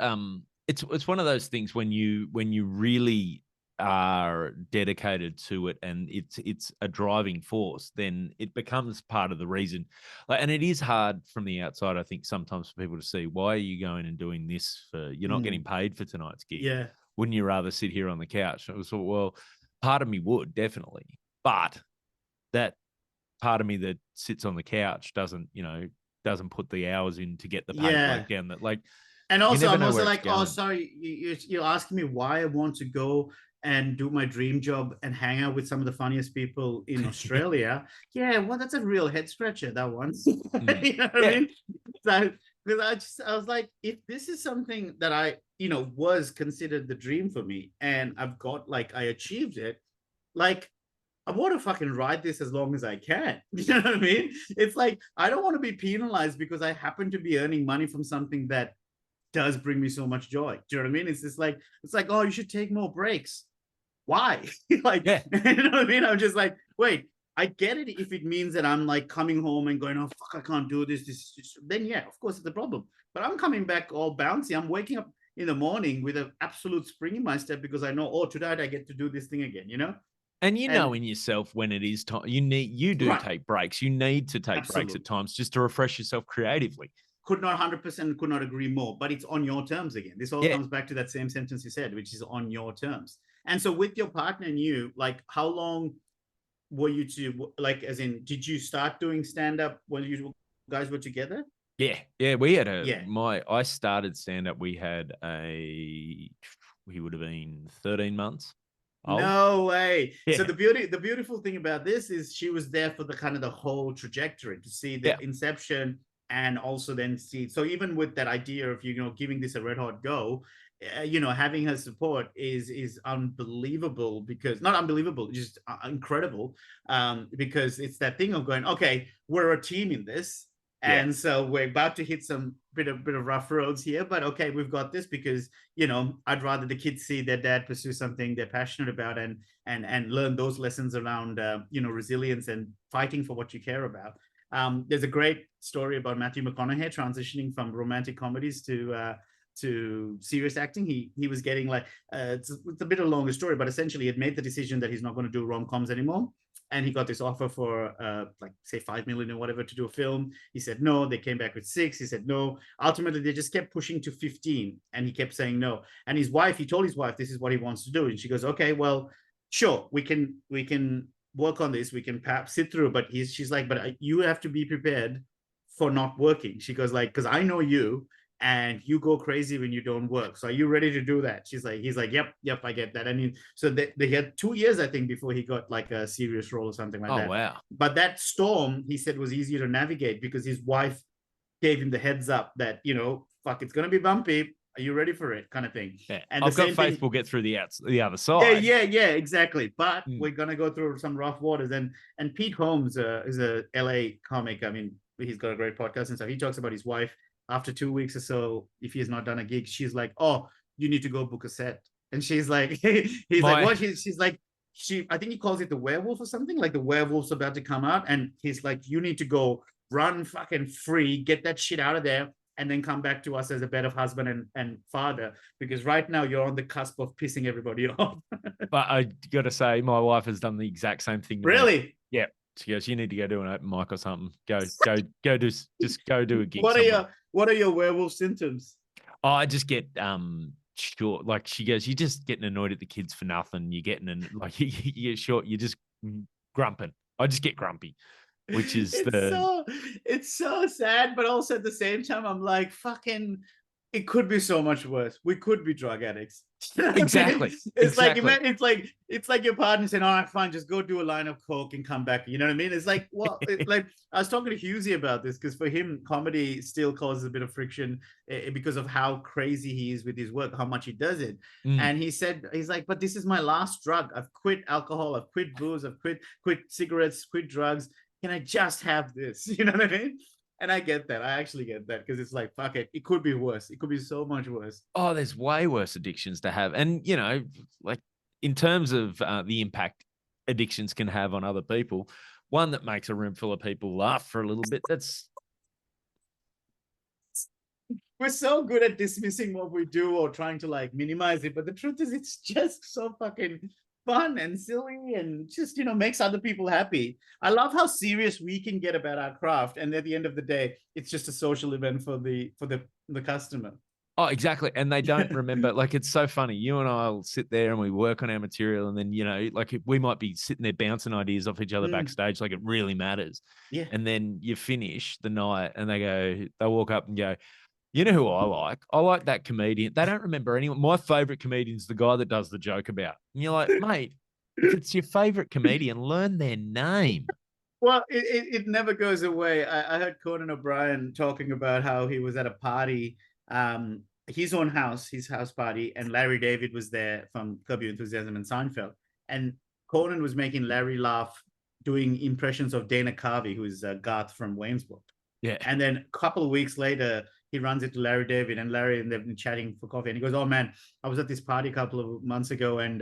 it's one of those things when you really are dedicated to it and it's a driving force, then it becomes part of the reason. And it is hard from the outside, I think, sometimes for people to see, why are you going and doing this for, you're not getting paid for tonight's gig. Yeah. Wouldn't you rather sit here on the couch? It was, well, part of me would, definitely. But that part of me that sits on the couch doesn't put the hours in to get the paperwork down, that, like. And also, I'm also like, oh, sorry, you're asking me why I want to go and do my dream job and hang out with some of the funniest people in Australia. Yeah, well, that's a real head scratcher, that one. You know what I mean? So, because I was like, if this is something that I, was considered the dream for me, and I've got, like, I achieved it, like, I want to fucking ride this as long as I can. You know what I mean? It's like, I don't want to be penalized because I happen to be earning money from something that does bring me so much joy. Do you know what I mean? It's just like, oh, you should take more breaks. Why? Like, you know what I mean? I'm just like, wait, I get it if it means that I'm like coming home and going, oh, fuck, I can't do this. Then yeah, of course it's a problem. But I'm coming back all bouncy. I'm waking up in the morning with an absolute spring in my step because I know, oh, tonight I get to do this thing again, And know in yourself when it is time, you do take breaks. You need to take breaks at times just to refresh yourself creatively. Could not 100% could not agree more, but it's on your terms again. This all comes back to that same sentence you said, which is on your terms. And so with your partner and you, like, how long were you two, like, as in, did you start doing stand-up when you guys were together? Yeah. We had I started stand-up, we would have been 13 months old. No way. Yeah. So the beautiful thing about this is she was there for the whole trajectory, to see the inception, and also then see. So even with that idea of, giving this a red hot go, having her support is unbelievable, because not unbelievable, just incredible, because it's that thing of going, okay, we're a team in this. And so we're about to hit some bit of rough roads here, but okay, we've got this, because, I'd rather the kids see their dad pursue something they're passionate about, and learn those lessons around, resilience and fighting for what you care about. There's a great story about Matthew McConaughey transitioning from romantic comedies to serious acting. He was getting like, it's a bit of a longer story, but essentially he had made the decision that he's not going to do rom-coms anymore. And he got this offer for like, say, 5 million or whatever to do a film. He said no. They came back with 6. He said no. Ultimately, they just kept pushing to 15, and he kept saying no. And he told his wife this is what he wants to do, and she goes, okay, well, sure, we can work on this. We can perhaps sit through. But she's like, but you have to be prepared for not working. She goes, like, because I know you. and you go crazy when you don't work. So are you ready to do that? He's like, yep, I get that. And so they had 2 years, I think, before he got like a serious role or something like Oh, that. wow. But that storm, he said, was easier to navigate because his wife gave him the heads up that, fuck, it's going to be bumpy. Are you ready for it? Kind of thing. Yeah. And I've the got same faith thing. we'll get through the other Yeah, side. yeah, exactly. But we're going to go through some rough waters. And Pete Holmes is a LA comic. I mean, he's got a great podcast and stuff. He talks about his wife after 2 weeks or so, if he has not done a gig, she's like, oh, you need to go book a set. And she's like, he's like, what? She's like, I think he calls it the werewolf or something, like the werewolf's about to come out. And he's like, you need to go run fucking free, get that shit out of there, and then come back to us as a better husband and father, because right now you're on the cusp of pissing everybody off. But I got to say, my wife has done the exact same thing to really? me. Yeah. She goes, you need to go do an open mic or something. Go do a gig. What are your werewolf symptoms? Oh, I just get short. Like she goes, you're just getting annoyed at the kids for nothing. You're getting like you get short. You're just grumping. I just get grumpy, which is it's so sad, but also at the same time, I'm like, fucking, it could be so much worse. We could be drug addicts. Exactly. It's like your partner saying, all right, fine, just go do a line of coke and come back. You know what I mean? It's like, well, like I was talking to Husey about this, because for him, comedy still causes a bit of friction because of how crazy he is with his work, how much he does it. And he said, he's like, but this is my last drug. I've quit alcohol, I've quit booze, I've quit cigarettes, quit drugs. Can I just have this? You know what I mean? And I get that. I actually get that, because it's like, fuck it. It could be worse. It could be so much worse. Oh, there's way worse addictions to have. And, like in terms of the impact addictions can have on other people, one that makes a room full of people laugh for a little bit, we're so good at dismissing what we do or trying to like minimize it. But the truth is, it's just so fucking fun and silly and just, makes other people happy. I love how serious we can get about our craft. And at the end of the day, it's just a social event for the customer. Oh, exactly. And they don't remember. Like, it's so funny. You and I will sit there and we work on our material. And then, like we might be sitting there bouncing ideas off each other backstage. Like, it really matters. Yeah. And then you finish the night and they walk up and go, you know who I like? I like that comedian. They don't remember anyone. My favorite comedian's the guy that does the joke about. And you're like, mate, if it's your favorite comedian, learn their name. Well, it never goes away. I heard Conan O'Brien talking about how he was at a party, his own house, his house party, and Larry David was there from Curb Your Enthusiasm and Seinfeld. And Conan was making Larry laugh doing impressions of Dana Carvey, who is Garth from Wayne's World. Yeah. And then a couple of weeks later, he runs into Larry David, and Larry and they've been chatting for coffee. And he goes, oh, man, I was at this party a couple of months ago, and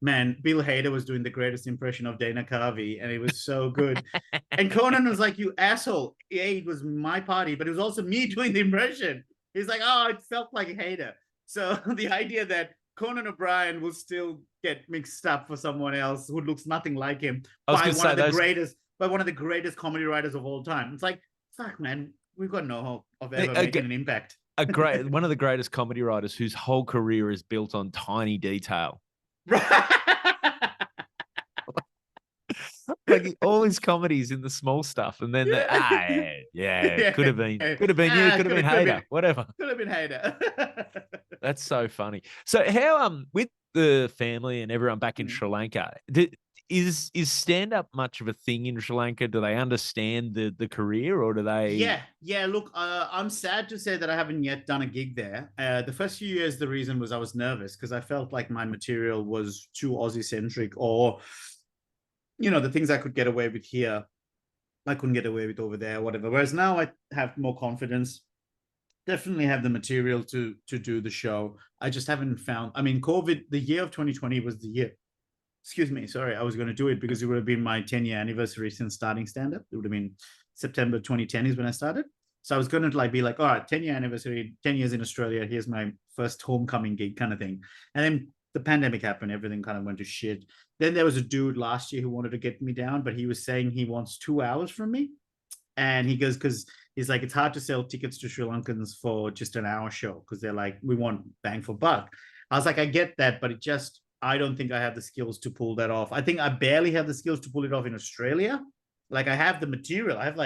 man, Bill Hader was doing the greatest impression of Dana Carvey, and it was so good. And Conan was like, you asshole. Yeah, it was my party, but it was also me doing the impression. He's like, oh, it felt like Hader. So the idea that Conan O'Brien will still get mixed up for someone else who looks nothing like him by one of the greatest comedy writers of all time. It's like, fuck, man, we've got no hope of ever making an impact. One of the greatest comedy writers whose whole career is built on tiny detail. Like all his comedies in the small stuff, and then could have been you, could have been Hader, whatever. Could have been Hader. That's so funny. So how with the family and everyone back in Sri Lanka, is stand-up much of a thing in Sri Lanka? Do they understand the career, or do they? Yeah. Look, I'm sad to say that I haven't yet done a gig there. The first few years, the reason was I was nervous because I felt like my material was too Aussie-centric, or the things I could get away with here, I couldn't get away with over there, whatever. Whereas now I have more confidence. Definitely have the material to do the show. I just haven't found. I mean, COVID, the year of 2020 was the year. Excuse me, sorry, I was going to do it because it would have been my 10-year anniversary since starting stand-up. It would have been September 2010 is when I started. So I was going to be like, all right, 10-year anniversary, 10 years in Australia. Here's my first homecoming gig kind of thing. And then the pandemic happened. Everything kind of went to shit. Then there was a dude last year who wanted to get me down, but he was saying he wants 2 hours from me. And he goes, because he's like, it's hard to sell tickets to Sri Lankans for just an hour show because they're like, we want bang for buck. I was like, I get that, but I don't think I have the skills to pull that off. I think I barely have the skills to pull it off in Australia. Like I have the material. I have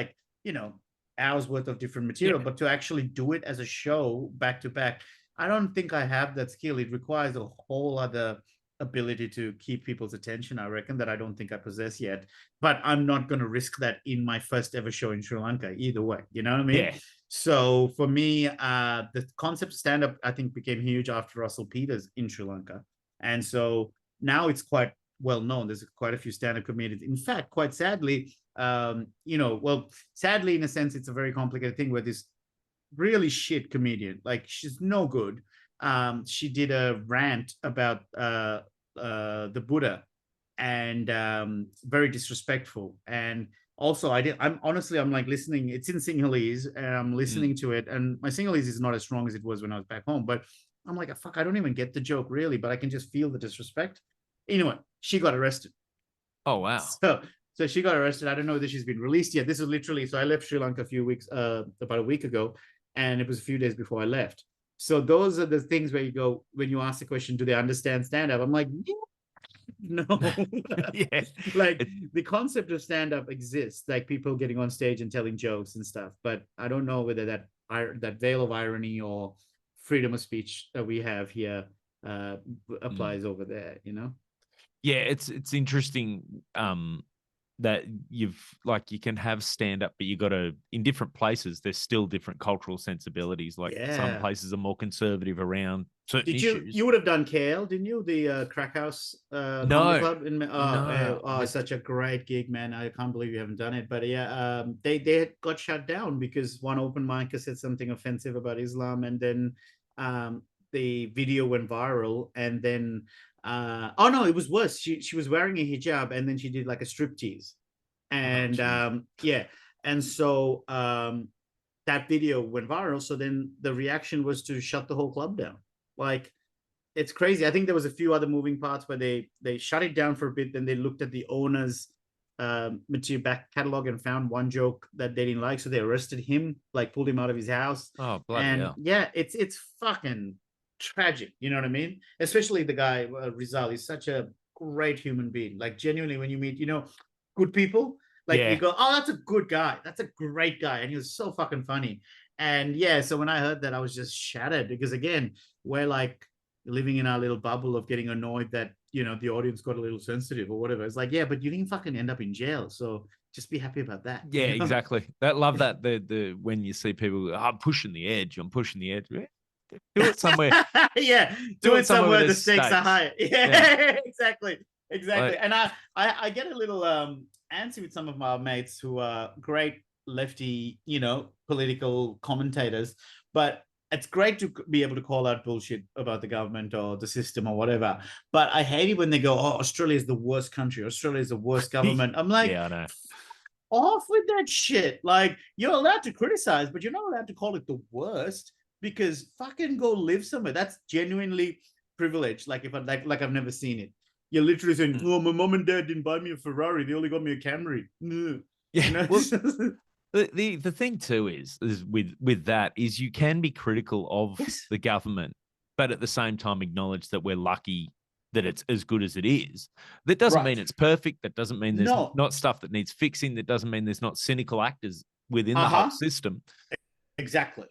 hours worth of different material, but to actually do it as a show back to back, I don't think I have that skill. It requires a whole other ability to keep people's attention, I reckon, that I don't think I possess yet. But I'm not going to risk that in my first ever show in Sri Lanka either way. You know what I mean? Yeah. So for me, the concept of stand-up, I think, became huge after Russell Peters in Sri Lanka. And so now it's quite well known. There's quite a few stand-up comedians. In fact, quite sadly, sadly, in a sense, it's a very complicated thing where this really shit comedian, like she's no good. She did a rant about the Buddha, and very disrespectful. And also, I'm like listening. It's in Sinhalese, and I'm listening to it, and my Sinhalese is not as strong as it was when I was back home. But I'm like, fuck, I don't even get the joke really, but I can just feel the disrespect. Anyway, she got arrested. Oh wow. So she got arrested. I don't know whether she's been released yet. This is literally, so I left Sri Lanka about a week ago, and it was a few days before I left. So those are the things where you go, when you ask the question, do they understand stand-up? I'm like, no. Yeah. Like the concept of stand-up exists, like people getting on stage and telling jokes and stuff. But I don't know whether that veil of irony or freedom of speech that we have here applies over there, you know? Yeah, it's interesting that you can have stand up, but you got to, in different places, there's still different cultural sensibilities. Like some places are more conservative around certain issues. You would have done Kale, didn't you? The Crack House comedy club in such a great gig, man. I can't believe you haven't done it. But yeah, they got shut down because one open micer said something offensive about Islam, and then the video went viral, and then oh no, it was worse. She was wearing a hijab, and then she did like a striptease, and and so that video went viral. So then the reaction was to shut the whole club down. Like, it's crazy. I think there was a few other moving parts where they shut it down for a bit, then they looked at the owner's material back catalog and found one joke that they didn't like, so they arrested him, like pulled him out of his house. Oh, bloody hell. Yeah, it's fucking tragic, you know what I mean? Especially the guy Rizal. He's such a great human being. Like, genuinely, when you meet, good people, like you go, oh, that's a good guy, that's a great guy, and he was so fucking funny. And yeah, so when I heard that, I was just shattered, because again, we're like living in our little bubble of getting annoyed that the audience got a little sensitive or whatever. It's like, yeah, but you didn't fucking end up in jail, so just be happy about that. Yeah, exactly. I love that the when you see people, I'm pushing the edge. Do it somewhere. Yeah, do it somewhere the stakes are high. Yeah. Exactly. Like, and I get a little antsy with some of my mates who are great lefty, political commentators, but it's great to be able to call out bullshit about the government or the system or whatever. But I hate it when they go, oh, Australia is the worst country, Australia is the worst government. I'm like, yeah, I know. Off with that shit. Like, you're allowed to criticize, but you're not allowed to call it the worst, because fucking go live somewhere. That's genuinely privilege. Like, if like I've never seen it. You're literally saying, oh, my mom and dad didn't buy me a Ferrari, they only got me a Camry. Yeah. Well, the thing too is with that is you can be critical of the government, but at the same time acknowledge that we're lucky that it's as good as it is. That doesn't mean it's perfect. That doesn't mean there's not stuff that needs fixing. That doesn't mean there's not cynical actors within the whole system. Exactly.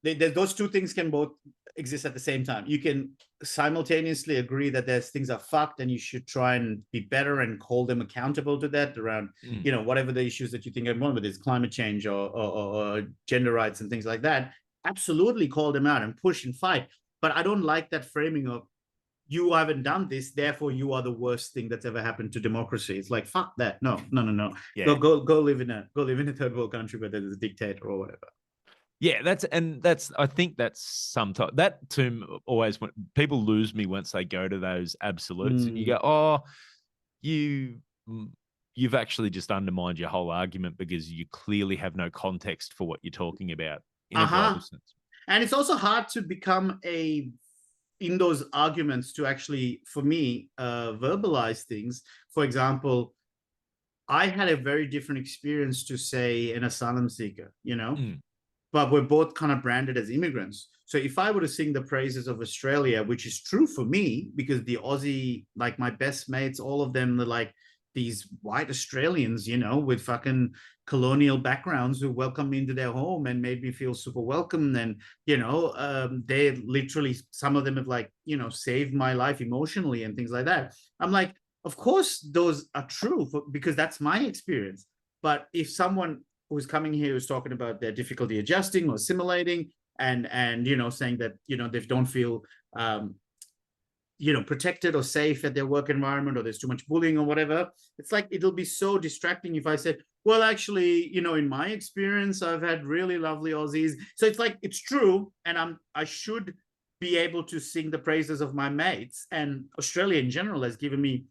Those two things can both exist at the same time. You can simultaneously agree that there's things are fucked and you should try and be better and hold them accountable to that around, whatever the issues that you think are wrong with, is climate change or gender rights and things like that. Absolutely call them out and push and fight. But I don't like that framing of, you haven't done this, therefore you are the worst thing that's ever happened to democracy. It's like, fuck that. No. Yeah. Go live in a third world country where there's a dictator or whatever. Yeah, I think that's sometimes that term always, when people lose me once they go to those absolutes, and you go, oh, you've actually just undermined your whole argument because you clearly have no context for what you're talking about in a broader sense. And it's also hard to become in those arguments to actually, for me, verbalize things. For example, I had a very different experience to, say, an asylum seeker, but we're both kind of branded as immigrants. So if I were to sing the praises of Australia, which is true for me, because the Aussie, like my best mates, all of them, they're like, these white Australians, you know, with fucking colonial backgrounds who welcomed me into their home and made me feel super welcome. And, you know, they literally, some of them have like, you know, saved my life emotionally and things like that. I'm like, of course, those are true because that's my experience. But if someone who's coming here who's talking about their difficulty adjusting or assimilating and you know, saying that, you know, they don't feel you know, protected or safe at their work environment, or there's too much bullying or whatever, it's like it'll be so distracting if I said, well, actually, you know, in my experience, I've had really lovely Aussies. So it's like, it's true, and I should be able to sing the praises of my mates. And Australia in general has given me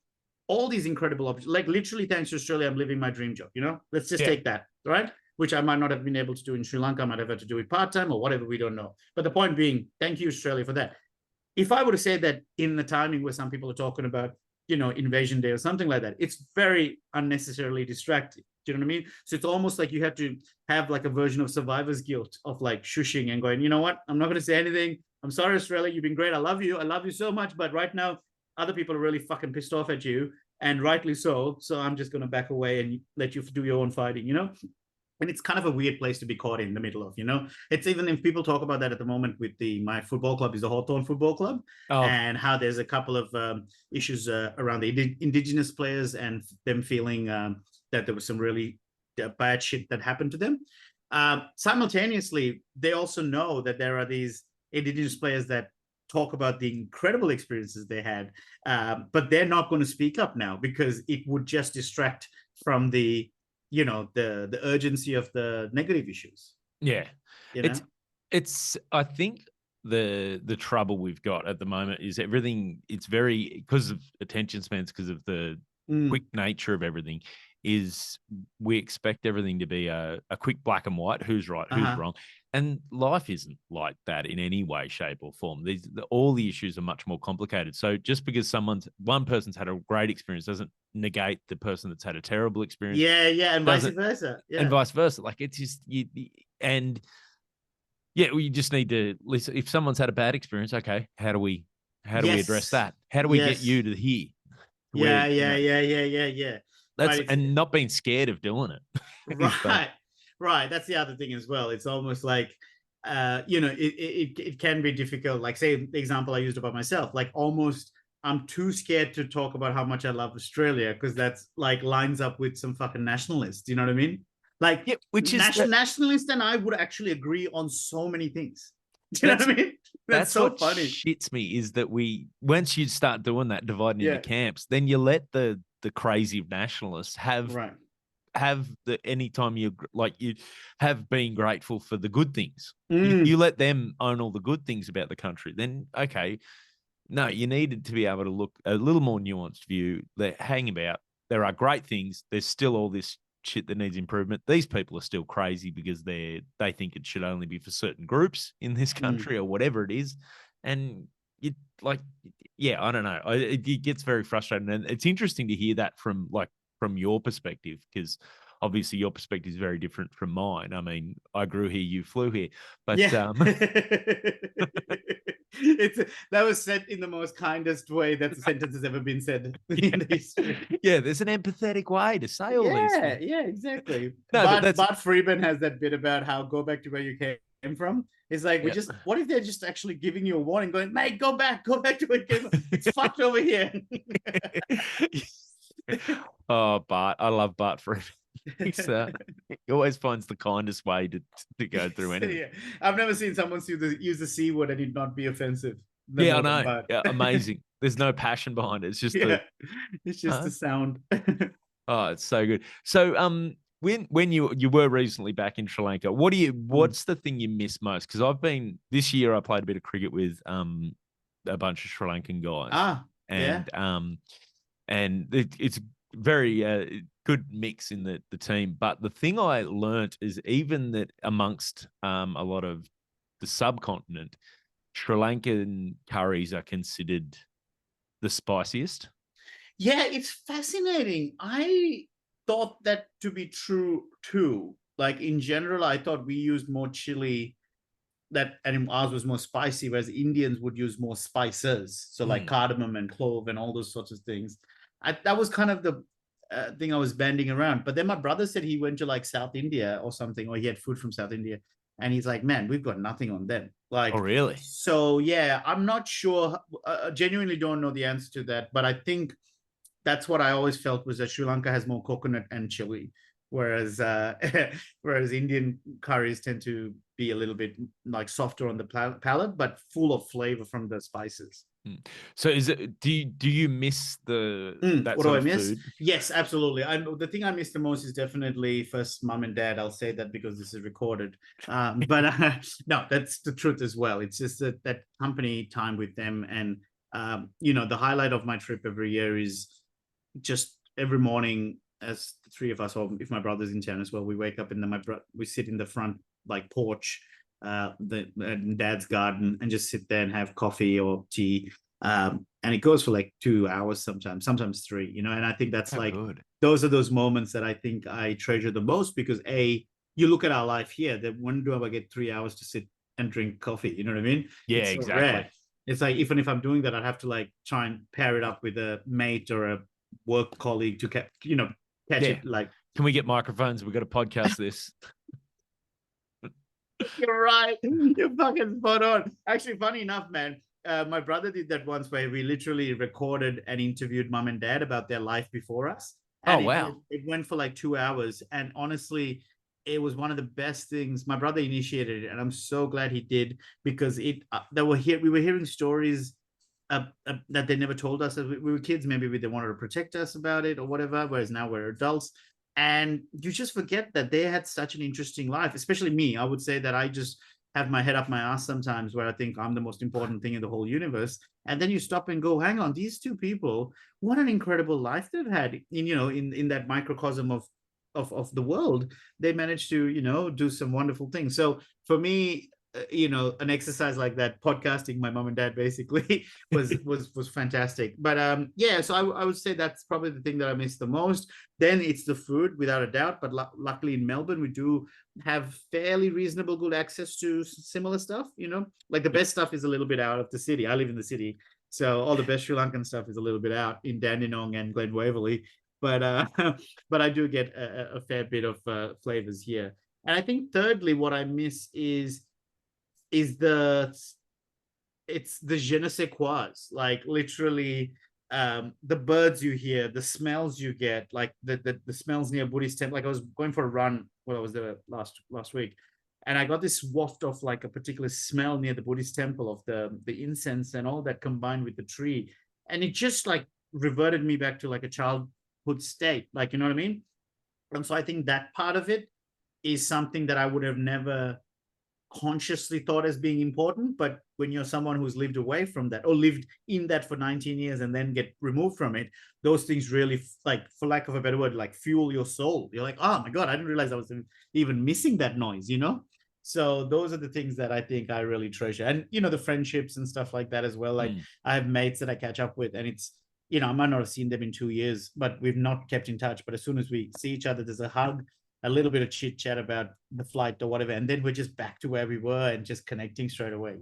all these incredible opportunities. Like literally, thanks to Australia, I'm living my dream job. You know, let's just take that, right? Which I might not have been able to do in Sri Lanka. I might have had to do it part-time or whatever. We don't know. But the point being, thank you, Australia, for that. If I were to say that in the timing where some people are talking about, you know, Invasion Day or something like that, it's very unnecessarily distracting. Do you know what I mean? So it's almost like you have to have like a version of survivor's guilt of like shushing and going, you know what? I'm not going to say anything. I'm sorry, Australia. You've been great. I love you. I love you so much. But right now, other people are really fucking pissed off at you, and rightly so. So I'm just going to back away and let you do your own fighting, you know? And it's kind of a weird place to be caught in the middle of, you know. It's even if people talk about that at the moment with my football club is the Hawthorn Football Club, and how there's a couple of issues around the Indigenous players and them feeling that there was some really bad shit that happened to them. Simultaneously, they also know that there are these Indigenous players that talk about the incredible experiences they had, but they're not going to speak up now because it would just distract from the, you know, the urgency of the negative issues. Yeah. You know? It's I think the trouble we've got at the moment is everything, it's very, because of attention spans, because of the quick nature of everything, is we expect everything to be a quick black and white, who's right, who's wrong. And life isn't like that in any way, shape, or form. All the issues are much more complicated. So just because one person's had a great experience doesn't negate the person that's had a terrible experience. Yeah, and vice versa. Yeah. And vice versa. Like it's just and yeah, you just need to listen. If someone's had a bad experience, okay, how do we address that? How do we get you to here? Yeah. That's and not being scared of doing it. Right. That's the other thing as well. It's almost like, you know, it can be difficult. Like, say, the example I used about myself, like almost I'm too scared to talk about how much I love Australia because that's like lines up with some fucking nationalists. You know what I mean? Like, yeah, which is nationalist and I would actually agree on so many things. Do you know what I mean? That's so what funny. Shits me is that once you start doing that, dividing into camps, then you let the crazy nationalists have the anytime you have been grateful for the good things. You let them own all the good things about the country. Then okay, no, you needed to be able to look a little more nuanced view. They're hanging about. There are great things. There's still all this shit that needs improvement. These people are still crazy because they think it should only be for certain groups in this country or whatever it is. And you like, yeah, I don't know. It gets very frustrating, and it's interesting to hear that from your perspective, because obviously your perspective is very different from mine. I mean, I grew here, you flew here, but that was said in the most kindest way that the sentence has ever been said in history. Yeah, there's an empathetic way to say all these things. Yeah, exactly. No, Bart Freeman has that bit about how go back to where you came from. It's like, what if they're just actually giving you a warning, going, mate, go back to where you came from. It's fucked over here. Oh, Bart. I love Bart Freeman. He always finds the kindest way to go through anything. Yeah. I've never seen someone use the C word and it not be offensive. Yeah, I know. Yeah, amazing. There's no passion behind it. It's just the sound. Oh, it's so good. So when you were recently back in Sri Lanka, what's the thing you miss most? Because this year I played a bit of cricket with a bunch of Sri Lankan guys. And it's very good mix in the team. But the thing I learnt is even that amongst a lot of the subcontinent, Sri Lankan curries are considered the spiciest. Yeah, it's fascinating. I thought that to be true too. Like in general, I thought we used more chili, and ours was more spicy, whereas Indians would use more spices. So like cardamom and clove and all those sorts of things. That was kind of thing I was banding around. But then my brother said he went to like South India or something, or he had food from South India, and he's like, man, we've got nothing on them. Oh, Like, really? so yeah, I'm not sure. Genuinely don't know the answer to that, but I think that's what I always felt was that Sri Lanka has more coconut and chili, whereas whereas Indian curries tend to be a little bit like softer on the palate, but full of flavor from the spices. So is it? Do you miss that What do sort I of miss? food? Yes, absolutely. The thing I miss the most is definitely first mom and dad. I'll say that because this is recorded. But no, that's the truth as well. It's just that company time with them, and the highlight of my trip every year is just every morning as the three of us, or if my brother's in town as well, we wake up and then we sit in the front like porch, the dad's garden, and just sit there and have coffee or tea. And it goes for like 2 hours sometimes three, and I think that's like Good. those are those moments that I think I treasure the most because you look at our life here, that when do I get 3 hours to sit and drink coffee? You know what I mean? Yeah, It's so exactly. rare. It's like even if I'm doing that, I'd have to like try and pair it up with a mate or a work colleague to catch it. Like, can we get microphones? We've got to podcast this. you're right. You're fucking spot on. Actually, funny enough, man, my brother did that once where we literally recorded and interviewed mom and dad about their life before us. Oh, And wow. it went for like 2 hours. And honestly, it was one of the best things. My brother initiated it, and I'm so glad he did because we were hearing stories that they never told us as we were kids. Maybe they wanted to protect us about it or whatever, whereas now we're adults. And you just forget that they had such an interesting life, especially me. I would say that I just have my head up my ass sometimes where I think I'm the most important thing in the whole universe. And then you stop and go, hang on, these two people, what an incredible life they've had in that microcosm of the world. They managed to, do some wonderful things. So for me, an exercise like that, podcasting my mom and dad basically was fantastic. But yeah, so I would say that's probably the thing that I miss the most. Then it's the food, without a doubt. But luckily in Melbourne, we do have fairly reasonable good access to similar stuff. Like the best stuff is a little bit out of the city. I live in the city, so all the best Sri Lankan stuff is a little bit out in Dandenong and Glen Waverley. But but I do get a fair bit of flavors here. And I think thirdly, what I miss is it's the je ne sais quoi, like literally the birds you hear, the smells you get, like the smells near Buddhist temple. Like I was going for a run when I was there last week, and I got this waft of like a particular smell near the Buddhist temple of the incense and all that combined with the tree, and it just like reverted me back to like a childhood state, like, you know what I mean? And so I think that part of it is something that I would have never consciously thought as being important. But when you're someone who's lived away from that or lived in that for 19 years and then get removed from it, those things really, like, for lack of a better word, like fuel your soul. You're like, oh my God, I didn't realize I was even missing that noise. So those are the things that I think I really treasure. And, the friendships and stuff like that as well. Like I have mates that I catch up with, and it's, I might not have seen them in 2 years, but we've not kept in touch. But as soon as we see each other, there's a hug, a little bit of chit chat about the flight or whatever, and then we're just back to where we were and just connecting straight away.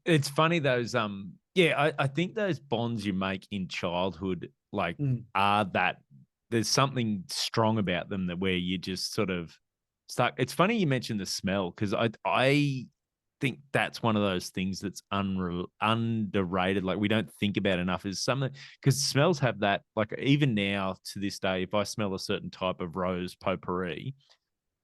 It's funny those I think those bonds you make in childhood like are that there's something strong about them that where you just sort of stuck. It's funny you mentioned the smell because I think that's one of those things that's underrated. Like we don't think about enough is something because smells have that, like even now to this day, if I smell a certain type of rose potpourri,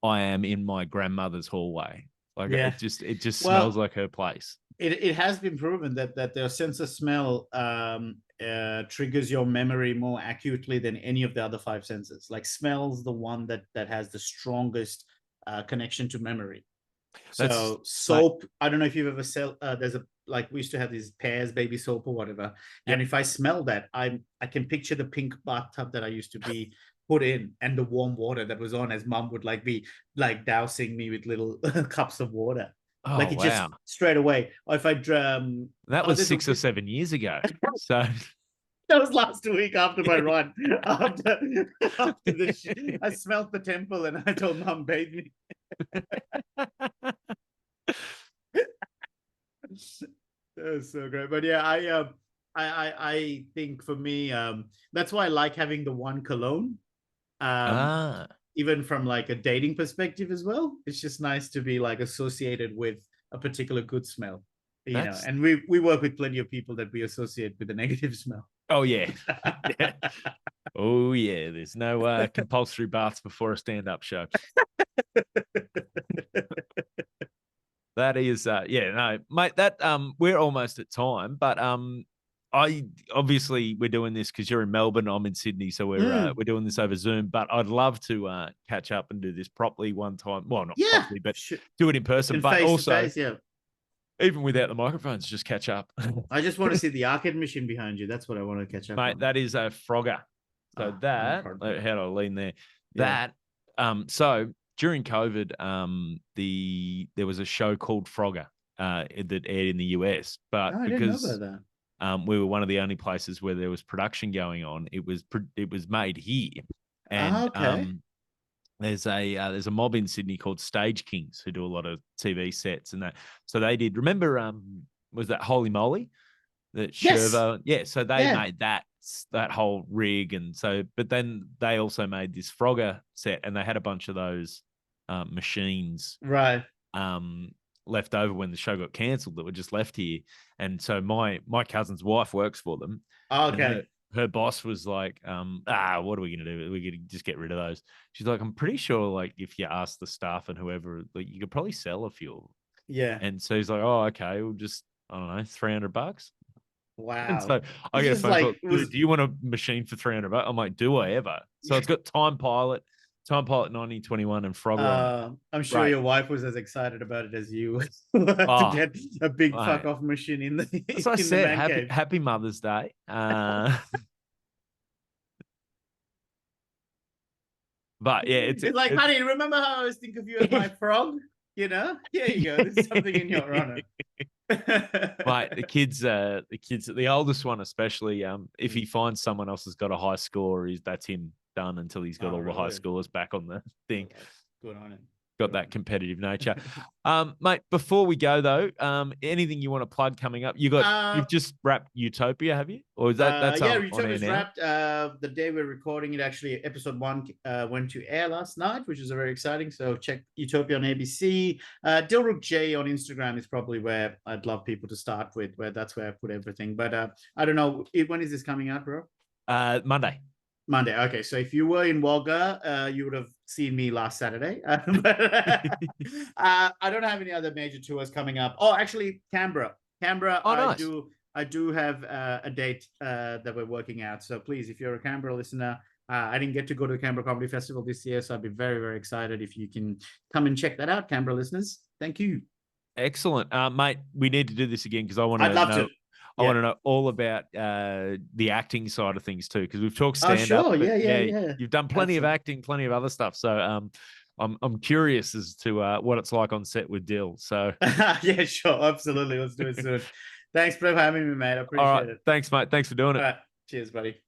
I am in my grandmother's hallway. Like it just smells like her place. It has been proven that the sense of smell triggers your memory more acutely than any of the other five senses. Like smell's the one that has the strongest connection to memory. So soap, I don't know if you've ever there's we used to have these Pears baby soap or whatever. And if I smell that, I can picture the pink bathtub that I used to be put in and the warm water that was on as mum would be dousing me with little cups of water. Oh, it just straight away. Or if I that was 6 or 7 years ago. So that was last week after my run. after I smelled the temple and I told mum, bathe me. That was so great. But yeah, I think for me, that's why I like having the one cologne. Even from like a dating perspective as well. It's just nice to be like associated with a particular good smell, and we work with plenty of people that we associate with a negative smell. Oh, yeah. Yeah. Oh, yeah. There's no compulsory baths before a stand-up show. That is, yeah, no, mate, that, we're almost at time, but we're doing this because you're in Melbourne, I'm in Sydney, so we're doing this over Zoom, but I'd love to catch up and do this properly one time. Well, not properly, but do it in person, but also even without the microphones, just catch up. I just want to see the arcade machine behind you. That's what I want to catch up on. Mate, that is a Frogger. So how do I lean there? Yeah. So during COVID, there was a show called Frogger that aired in the US, but because didn't know about that. We were one of the only places where there was production going on, it was made here, and there's a mob in Sydney called Stage Kings who do a lot of TV sets and that. So they did. Remember, was that Holy Moly? That Sherva, yeah. So they made that whole rig, and so, but then they also made this Frogger set, and they had a bunch of those machines left over when the show got cancelled that were just left here. And so my cousin's wife works for them. Her boss was like, what are we going to do? We're going to just get rid of those. She's like, I'm pretty sure, like, if you ask the staff and whoever, like, you could probably sell a few. Yeah. And so he's like, oh, okay, we'll just, I don't know, $300. Wow. And so I get a phone call, do you want a machine for $300? I'm like, do I ever? So it's got Time Pilot 1921 and Frogger. I'm sure your wife was as excited about it as you to get a big fuck off machine in the. As I said, happy Mother's Day. But yeah, it's like, honey, remember how I was thinking of you as my frog? You know, here you go. This is something in your honor. Mate, the kids, the oldest one especially. If he finds someone else has got a high score, that's him done until he's got all the high scores back on the thing. Good on him. Got that competitive nature. Mate, before we go though, anything you want to plug coming up? You've just wrapped Utopia, have you? Or is that's Utopia's wrapped. The day we're recording it, actually, episode 1 went to air last night, which is very exciting. So check Utopia on ABC. Dilruk J on Instagram is probably where I'd love people to start with, that's where I put everything. But I don't know, when is this coming out, bro? Monday. Okay, so if you were in Wagga, you would have seen me last Saturday. But I don't have any other major tours coming up. Oh, actually, Canberra. Nice. I do have a date that we're working out. So please, if you're a Canberra listener, I didn't get to go to the Canberra Comedy Festival this year, so I'd be very, very excited if you can come and check that out, Canberra listeners. Thank you. Excellent, mate. We need to do this again because I want to. I'd love to. I want to know all about the acting side of things too, because we've talked stand-up. Oh, sure. Yeah. You've done plenty of acting, plenty of other stuff. So I'm curious as to what it's like on set with Dill. So yeah, sure, absolutely. Let's do it soon. Thanks for having me, mate. I appreciate it. Thanks, mate. Thanks for doing it. All right. Cheers, buddy.